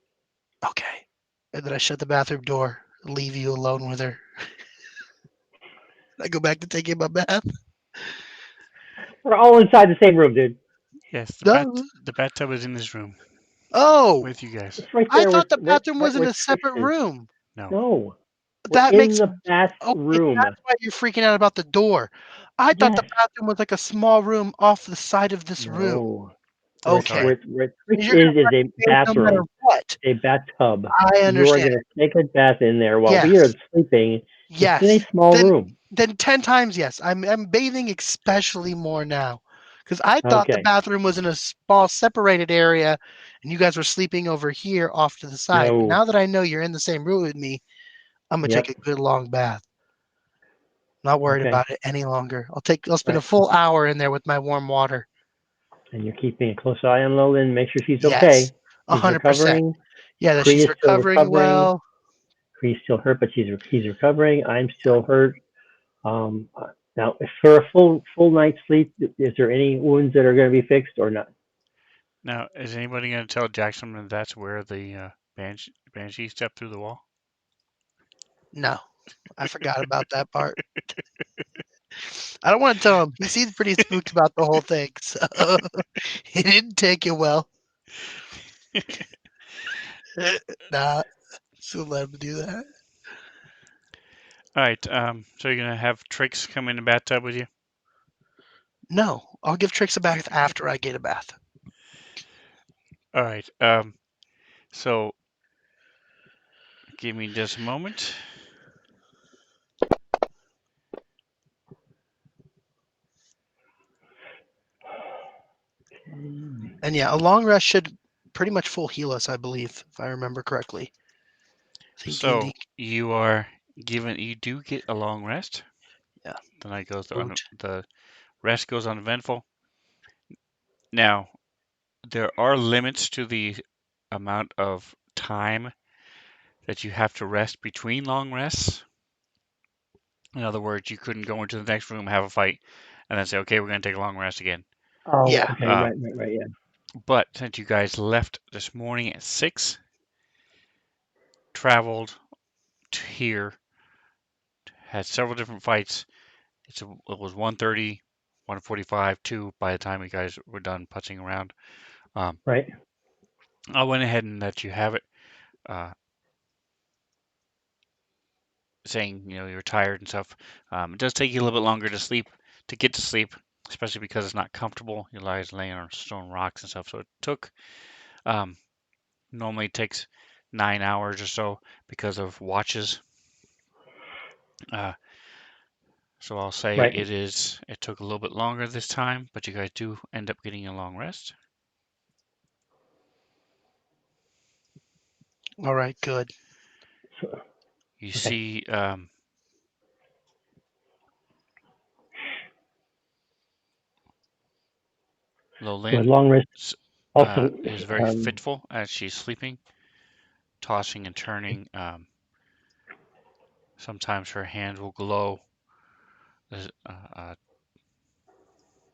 Okay. And then I shut the bathroom door, leave you alone with her. I go back to taking my bath. We're all inside the same room, dude. Yes, No. the bathtub is in this room Oh, with you guys. It's right I there thought the right, bathroom right was in where a Trish separate is. room. No. No. We're That in makes the okay. bathroom. That's why you're freaking out about the door. I thought the Yes. bathroom was like a small room off the side of this room. No. I'm Okay. sorry. Where Trish You're gonna is a bathe no matter bathroom, what. a bathtub. I You are understand. going to take a bath in there while we are Yes. sleeping. It's in Yes. a small room. Then 10 times yes. I'm bathing especially more now. Because I thought the Okay. bathroom was in a small separated area and you guys were sleeping over here off to the side. But No. now that I know you're in the same room with me, I'm gonna take Yep. a good long bath. Not worried Okay. about it any longer. I'll spend a Right. full hour in there with my warm water. And you're keeping a close eye on Lolan. Make sure she's Yes. okay. She's 100%. recovering. Yeah, that Cree she's is still recovering recovering. well. Cree's still hurt, but he's recovering. I'm still hurt. Um, Now, for a full night's sleep, is there any wounds that are going to be fixed or not? Now, is anybody going to tell Jackson that that's where the banshee stepped through the wall? No, I forgot about that part. I don't want to tell him. He seems pretty spooked about the whole thing, so he didn't take it well. Nah, so let him do that. All right. So you're going to have Trix come in the bathtub with you? No, I'll give Trix a bath after I get a bath. All right. So give me just a moment. And yeah, a long rest should pretty much full heal us, I believe, if I remember correctly. I think So D&D. you do get a long rest. Yeah. The night goes Boot. the rest goes uneventful. Now, there are limits to the amount of time that you have to rest between long rests. In other words, you couldn't go into the next room, have a fight, and then say, okay, we're going to take a long rest again. Oh, Yeah. okay, Uh, right, yeah. but since you guys left this morning at 6, traveled to here, had several different fights, it was 1:30, 1:45, 2 by the time you guys were done putzing around. Um, Right. I went ahead and let you have it, uh, saying you're tired and stuff. It does take you a little bit longer to get to sleep, especially because it's not comfortable. You lie laying on stone rocks and stuff. So it took normally it takes 9 hours or so because of watches. So I'll say Right. it took a little bit longer this time, but you guys do end up getting a long rest. All right, good. So, You okay. see So a Lolin long rest. Also, is very fitful as she's sleeping, tossing and turning. Sometimes her hand will glow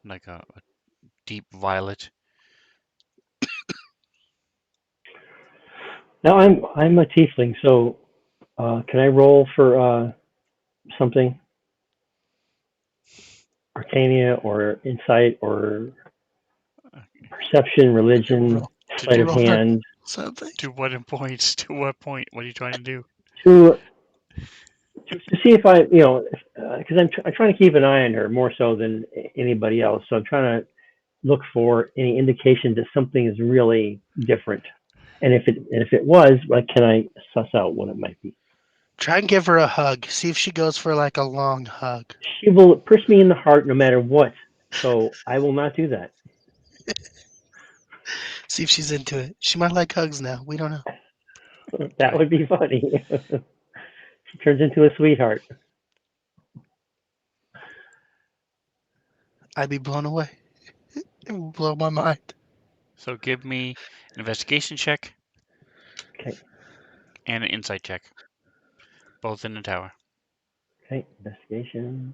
like a deep violet. now I'm a tiefling, so can I roll for something? Arcania or insight or perception, religion, To sleight do of Roll for hand. something. to what points? To what point? What are you trying to do? To to see if I, because I'm trying to keep an eye on her more so than anybody else. So I'm trying to look for any indication that something is really different. And if it was, like, can I suss out what it might be? Try and give her a hug. See if she goes for like a long hug. She will pierce me in the heart no matter what. So I will not do that. See if she's into it. She might like hugs now. We don't know. That Okay. would be funny. She turns into a sweetheart. I'd be blown away. It would blow my mind. So give me an investigation check Okay. and an insight check, both in the tower. Okay. Investigation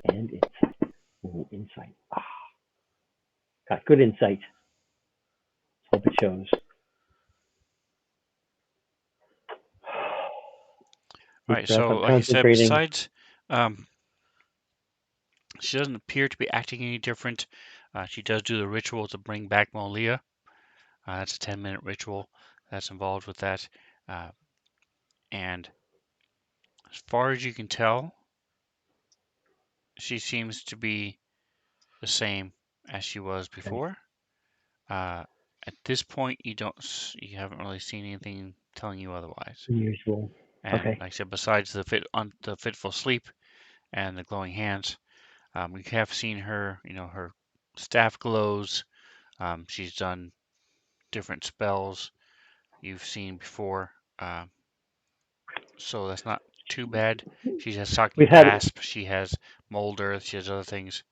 and insight. Ooh, insight. Ah, got good insight. Hope it shows. All Deep right. breath. So I'm like I said, concentrating. besides she doesn't appear to be acting any different. She does do the ritual to bring back Molia. That's a 10-minute ritual that's involved with that. Uh, and as far as you can tell, she seems to be the same as she was Okay. before. Uh, at this point, you haven't really seen anything telling you otherwise. Unusual. And Okay. like I said, besides the fitful sleep and the glowing hands, we have seen her. Her staff glows. She's done different spells you've seen before, so that's not too bad. She has We've Shocking had Grasp. She has Mold Earth. She has other things.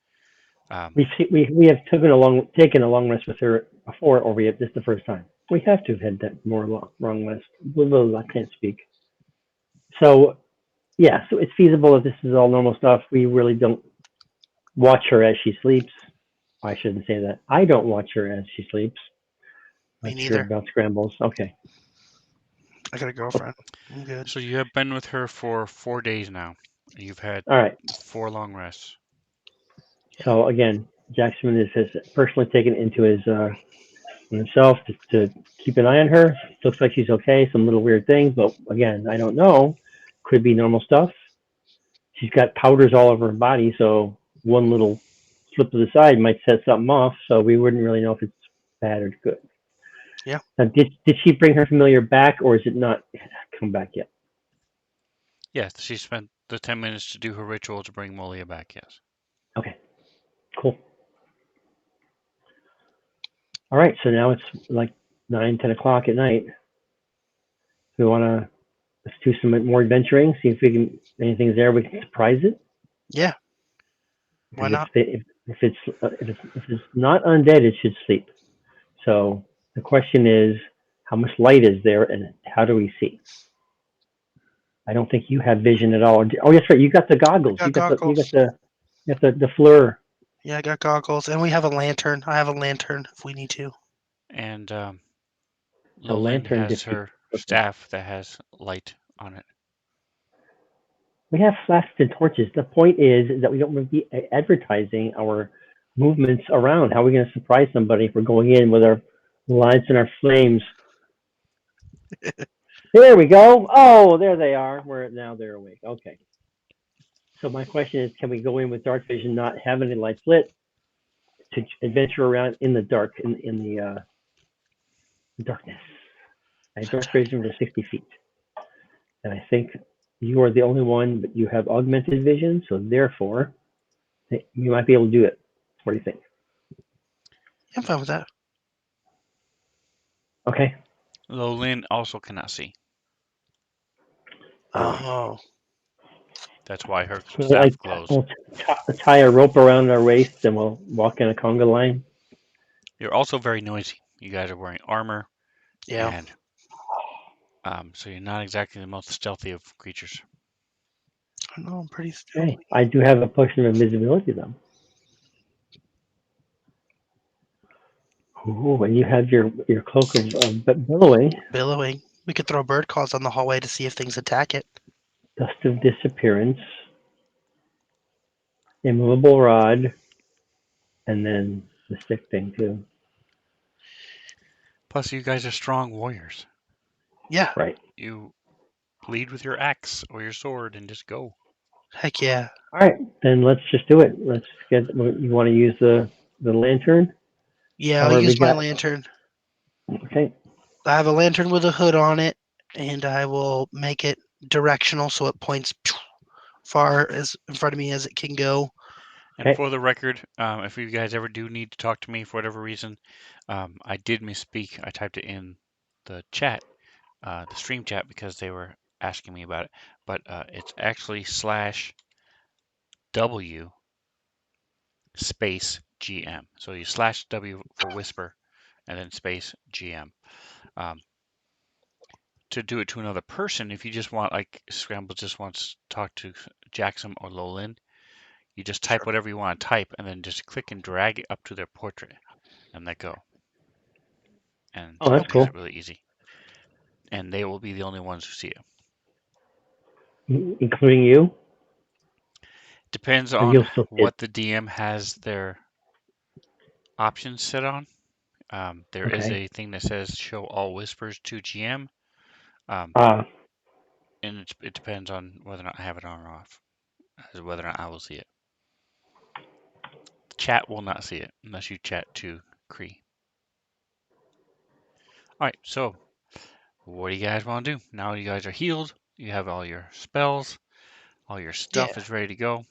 Um, we have taken a long rest with her before, or we have this the first time. We have to have had that more long rest. I can't speak. So yeah, so it's feasible if this is all normal stuff. We really don't watch her as she sleeps. I shouldn't say that. I don't watch her as she sleeps. Me Not sure neither. about scrambles. Okay. I got a girlfriend. I'm good. so you have been with her for 4 days now. You've had All right. 4 long rests. Yeah. So again, Jackson has personally taken it into himself to keep an eye on her. Looks like she's okay. Some little weird things, but again, I don't know. Could be normal stuff. She's got powders all over her body, so one little flip to the side might set something off. So we wouldn't really know if it's bad or good. Yeah. Now, did she bring her familiar back, or is it not come back yet? Yes, she spent the 10 minutes to do her ritual to bring Molia back. Yes. Okay, cool. All right, so now it's like 9, 10 o'clock at night. We want to let's do some more adventuring. See if we can anything's there we can surprise it. Yeah. Why Because not? if it's not undead, it should sleep. So the question is, how much light is there, and how do we see? I don't think you have vision at all. Oh, that's right. You got the I goggles. got goggles. You got the fleur. Yeah, I got goggles. And we have a lantern. I have a lantern if we need to. And The Lolin lantern has defeats. her Okay. staff that has light on it. We have flashes and torches. The point is that we don't be advertising our movements around. How are we going to surprise somebody if we're going in with our lights and our flames? There we go. Oh, there they are. They're awake. Okay. So my question is, can we go in with dark vision, not have any lights lit, to adventure around in the dark, in the darkness? I direct vision for 60 feet. And I think you are the only one, but you have augmented vision, so therefore you might be able to do it. What do you think? I'm fine with that. Okay. Lolin also cannot see. Oh, That's why her So staff glows. we'll tie a rope around our waist and we'll walk in a conga line. You're also very noisy. You guys are wearing armor, yeah. and so you're not exactly the most stealthy of creatures. I know I'm pretty Okay. stealthy. I do have a potion of invisibility though. Ooh, and you have your cloak of billowing, Billowing. We could throw bird calls on the hallway to see if things attack it. dust of disappearance, immovable rod, and then the stick thing too. Plus, you guys are strong warriors. Yeah. Right. You lead with your axe or your sword and just go. Heck yeah. All right, then let's just do it. Let's get. You want to use the lantern? Yeah, I'll However, we use my got. lantern. Okay. I have a lantern with a hood on it, and I will make it directional so it points far as in front of me as it can go. And Okay. for the record, if you guys ever do need to talk to me for whatever reason, I did misspeak. I typed it in the chat, the stream chat, because they were asking me about it. But it's actually /W space GM. So you /W for whisper, and then space GM. To do it to another person, if you just want, like Scramble just wants to talk to Jackson or Lolin, you just type Sure. whatever you want to type and then just click and drag it up to their portrait and let go. And Oh, so it that's makes cool. it really easy. And they will be the only ones who see it. Including you, Depends or on you'll still see it. what the DM has their options set on. There is Okay. a thing that says show all whispers to GM. Ah. And it depends on whether or not I have it on or off, as whether or not I will see it. The chat will not see it unless you chat to Cree. All right, so what do you guys want to do? Now you guys are healed. You have all your spells. All your stuff Yeah. is ready to go.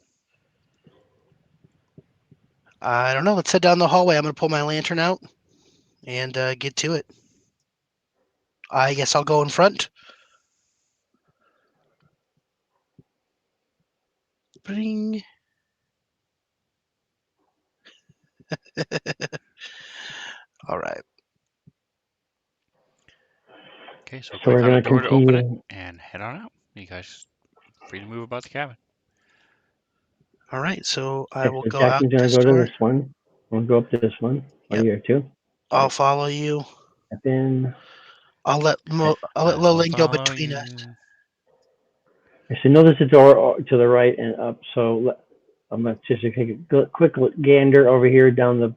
I don't know. Let's head down the hallway. I'm going to pull my lantern out and get to it. I guess I'll go in front. Bring. All right. Okay, so So click we're on the going to door to open it continue. and head on out. You guys free to move about the cabin. All right. So I Okay, will so go out Jackson's going to this go to door. this one. We'll go up to this one. Are Yep. you here too? I'll follow you. Step in. I'll let I will Lillian go follow between us. you. So notice the door to the right and up. So I'm going to just take a quick gander over here down the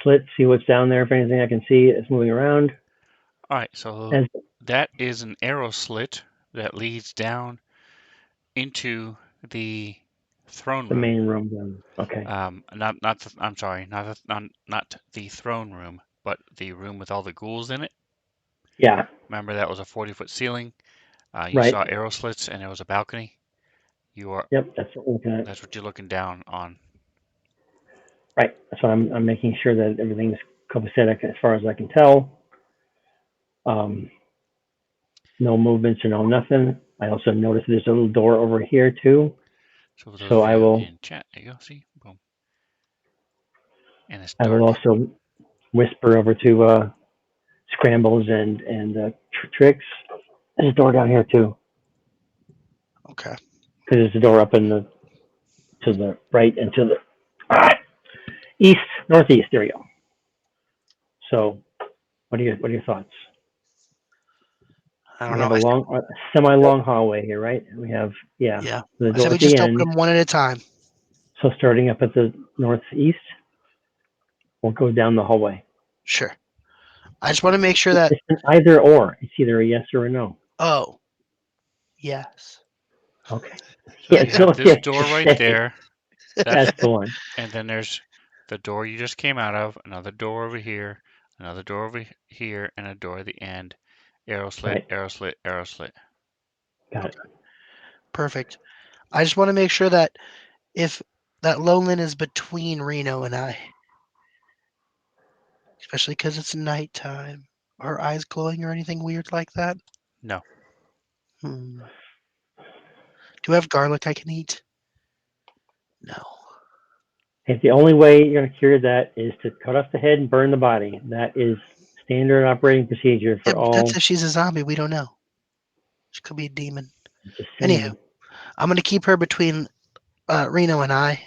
slit, see what's down there. If anything I can see is moving around. All right, so As that is an arrow slit that leads down into the throne the room. main room then. Okay. I'm sorry, not the throne room, but the room with all the ghouls in it. Yeah. Remember that was a 40-foot ceiling. You Right. saw arrow slits and there was a balcony. Yep. That's what we're looking at. That's what you're looking down on. Right. So I'm making sure that everything's copacetic as far as I can tell. No movements or no nothing. I also noticed there's a little door over here too. So for those So of I you will in chat, there you go. See, boom, and it's I will dark. also whisper over to Scrambles and Tricks. There's a door down here too, Okay. because there's a door up in the to the right and to the east, northeast. There you go. So, what are your thoughts? I don't We know. have a semi-long hallway here, right? We have Yeah. the I said door we at the just open end. them one at a time. So starting up at the northeast, we'll go down the hallway. Sure. I just want to make sure that. It's an either or. It's either a yes or a no. Oh, yes. Okay. So Yeah. you have So this yeah, door just right say there. that's the one. And then there's the door you just came out of, another door over here, another door over here, and a door at the end. Arrow slit, Right. arrow slit, arrow slit. Got it. Perfect. I just want to make sure that if that Lowland is between Reno and I, especially because it's nighttime. Are her eyes glowing or anything weird like that? No. Hmm. Do I have garlic I can eat? No. If the only way you're going to cure that is to cut off the head and burn the body. That is standard operating procedure Yeah, for but that's all. if she's a zombie. We don't know. She could be a demon. Just Anywho, saying. I'm gonna keep her between Reno and I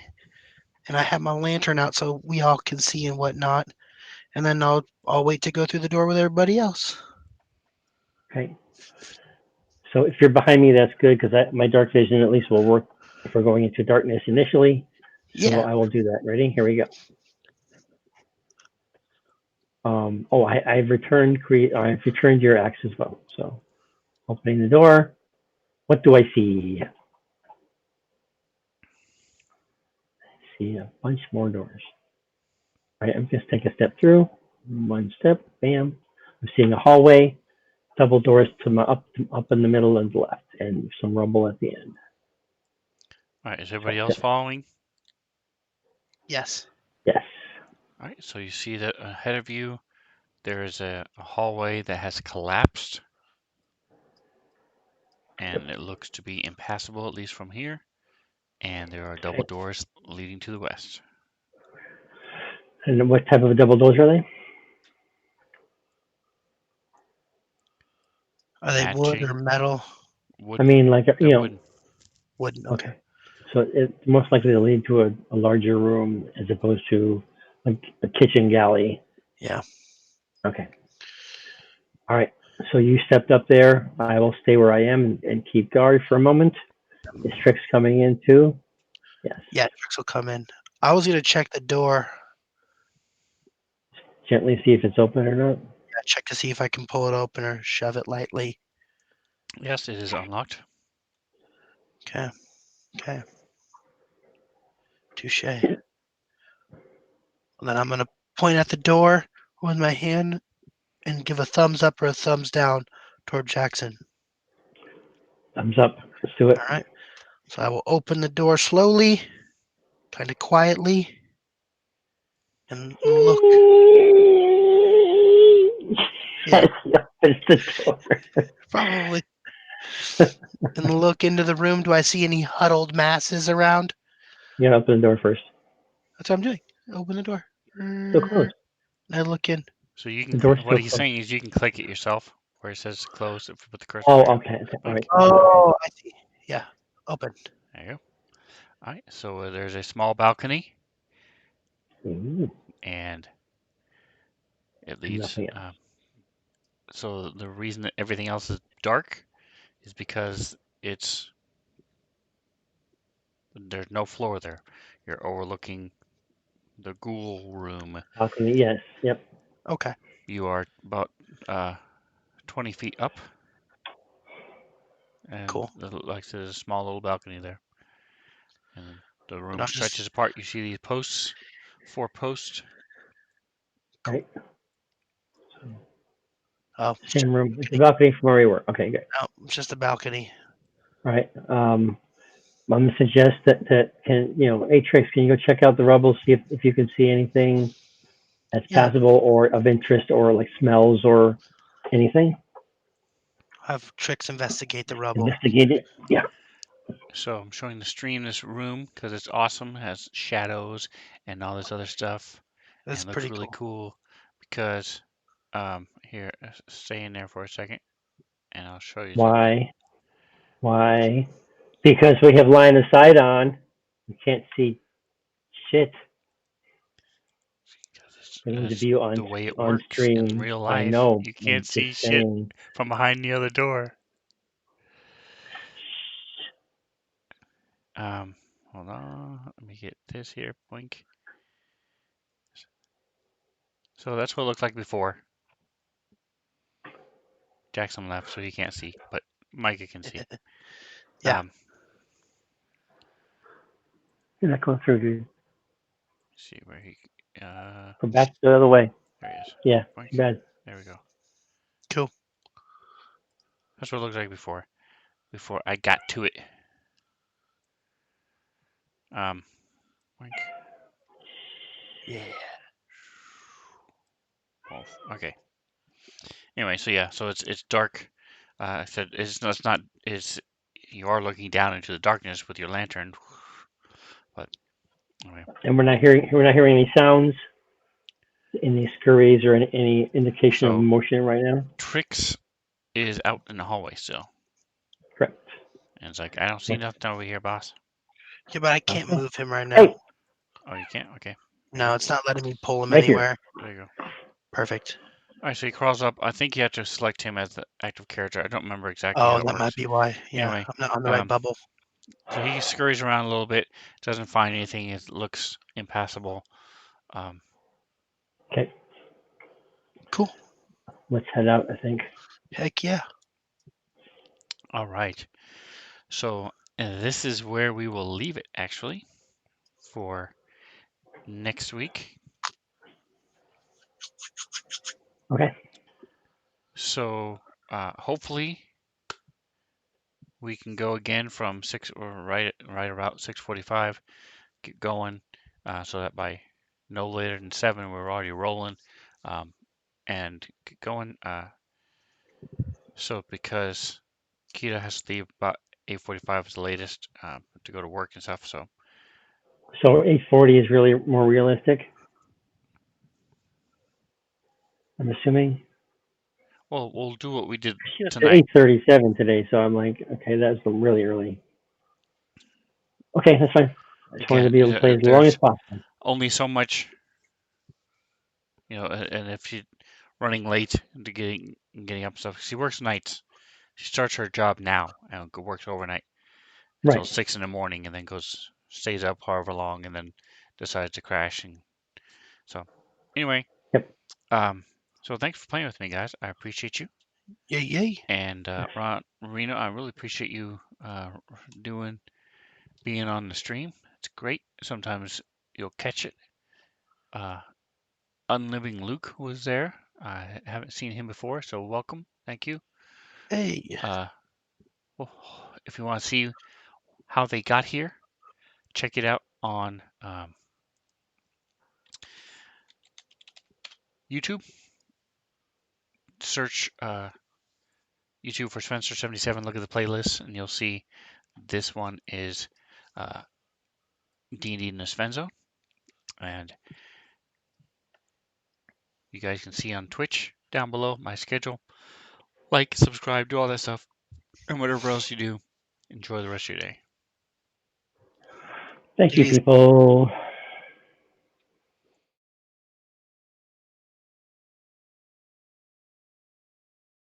have my lantern out so we all can see and whatnot. And then I'll wait to go through the door with everybody else. Okay. So if you're behind me, that's good because my dark vision at least will work if we're going into darkness initially. So Yeah. I will do that. Ready? Here we go. I've returned your axe as well. So opening the door. What do I see? I see a bunch more doors. All right, I'm just take a step through. One step, bam. I'm seeing a hallway, double doors to my up in the middle and the left, and some rumble at the end. All right, is So everybody else following? Yes. yes. All right, so you see that ahead of you, there is a hallway that has collapsed, and it looks to be impassable, at least from here. And there are double doors leading to the west. And what type of double doors are they? Are they wood or Matching metal? wood. I mean, like They're wooden. Wooden. Okay. Okay. So it's most likely to lead to a larger room as opposed to like a kitchen galley. Yeah. Okay. All right. So you stepped up there. I will stay where I am and keep guard for a moment. Is Trix coming in too? Yes. Yeah. Trix will come in. I was gonna check the door. Gently see if it's open or not. Yeah, check to see if I can pull it open or shove it lightly. Yes, it is unlocked. Okay. Okay. Touche. And then I'm gonna point at the door with my hand and give a thumbs up or a thumbs down toward Jackson. Thumbs up. Let's do it. All right. So I will open the door slowly, kind of quietly, and look. Yeah, Yes, he opens the door. probably. And look into the room. Do I see any huddled masses around? You gotta open the door first. That's what I'm doing. Open the door. Still closed. I look in. So you The can, door's what still he's closed. saying is you can click it yourself where it says close if you put the cursor Oh, there. okay. Okay. All right. Blink. Oh, I see. Yeah. Open. There you go. All right, so there's a small balcony, Ooh, and it and leads. nothing else. So the reason that everything else is dark is because there's no floor there. You're overlooking the ghoul room. Balcony. Yes. Yep. Okay. You are about 20 feet up, and Cool. like I said, there's a small little balcony there. And the And room I'll just. stretches apart. You see these posts, 4 posts. Right. Oh, Same room. It's the balcony from where we were. Okay. Good. no, it's just a balcony. All right. I'm gonna suggest that can Atrix, can you go check out the rubble, see if you can see anything that's Yeah. passable or of interest or like smells or anything. Have Trix investigate the rubble. Investigate it. Yeah. So I'm showing the stream this room because it's awesome. It has shadows and all this other stuff, That's and looks pretty really cool. cool because here, stay in there for a second, and I'll show you something. Why? Why? Because we have line of sight on. You can't see shit. Because For those of that's you the way it on works in stream, real I life. know. You I'm can't just see shit saying. from behind the other door. Um, Hold on. Let me get this here. Blink. So that's what it looked like before. Jackson left, so he can't see, but Micah can see. Yeah. You're not going through, dude. See where he. Go back the other way. There he is. Yeah. Blink. Too bad. There we go. Cool. That's what it looked like before I got to it. Wink. Yeah. Oh, okay. Anyway, so yeah, so it's dark. I said it's not it's you are looking down into the darkness with your lantern, but anyway. And we're not hearing any sounds, any scurries, or any indication of So motion right now. Trix is out in the hallway still, Correct. and it's like I don't see nothing over here, boss. Yeah, but I can't Okay. move him right now. Hey, Oh, you can't? Okay. No, it's not letting me pull him right here. anywhere. There you go. Perfect. All right, so he crawls up. I think you have to select him as the active character. I don't remember exactly Oh, how it that works. might be why. Yeah, Anyway, I'm not on the right bubble. so he scurries around a little bit, doesn't find anything. It looks impassable. Okay, Cool. let's head out. I think. Heck yeah. All right. So this is where we will leave it, actually, for next week. Okay. So hopefully we can go again from 6 or right about 6:45. Get going, so that by no later than 7 we're already rolling, and get going. So because Kita has to leave about 8:45 is the latest, to go to work and stuff. So So 8:40 is really more realistic. I'm assuming. well, we'll do what we did She was at tonight. 8:37 today, so I'm like, okay, that's really early. Okay, that's fine. I just wanted to Again, be able to play as long as there's possible. only so much, and if she's running late to getting up and stuff, she works nights. She starts her job now and works overnight until Right. 6 in the morning, and then stays up however long, and then decides to crash. And so, anyway, Yep. so thanks for playing with me, guys. I appreciate you. Yay, yay. And Reno, I really appreciate you being on the stream. It's great. Sometimes you'll catch it. Unliving Luke was there. I haven't seen him before, so welcome. Thank you. Hey. Well, if you want to see how they got here, check it out on YouTube. Search YouTube for Spencer77. Look at the playlist, and you'll see this one is D&D in the Svenzone. And you guys can see on Twitch down below my schedule. Like, subscribe, do all that stuff, and whatever else you do, enjoy the rest of your day. Thank Take you, it easy. people.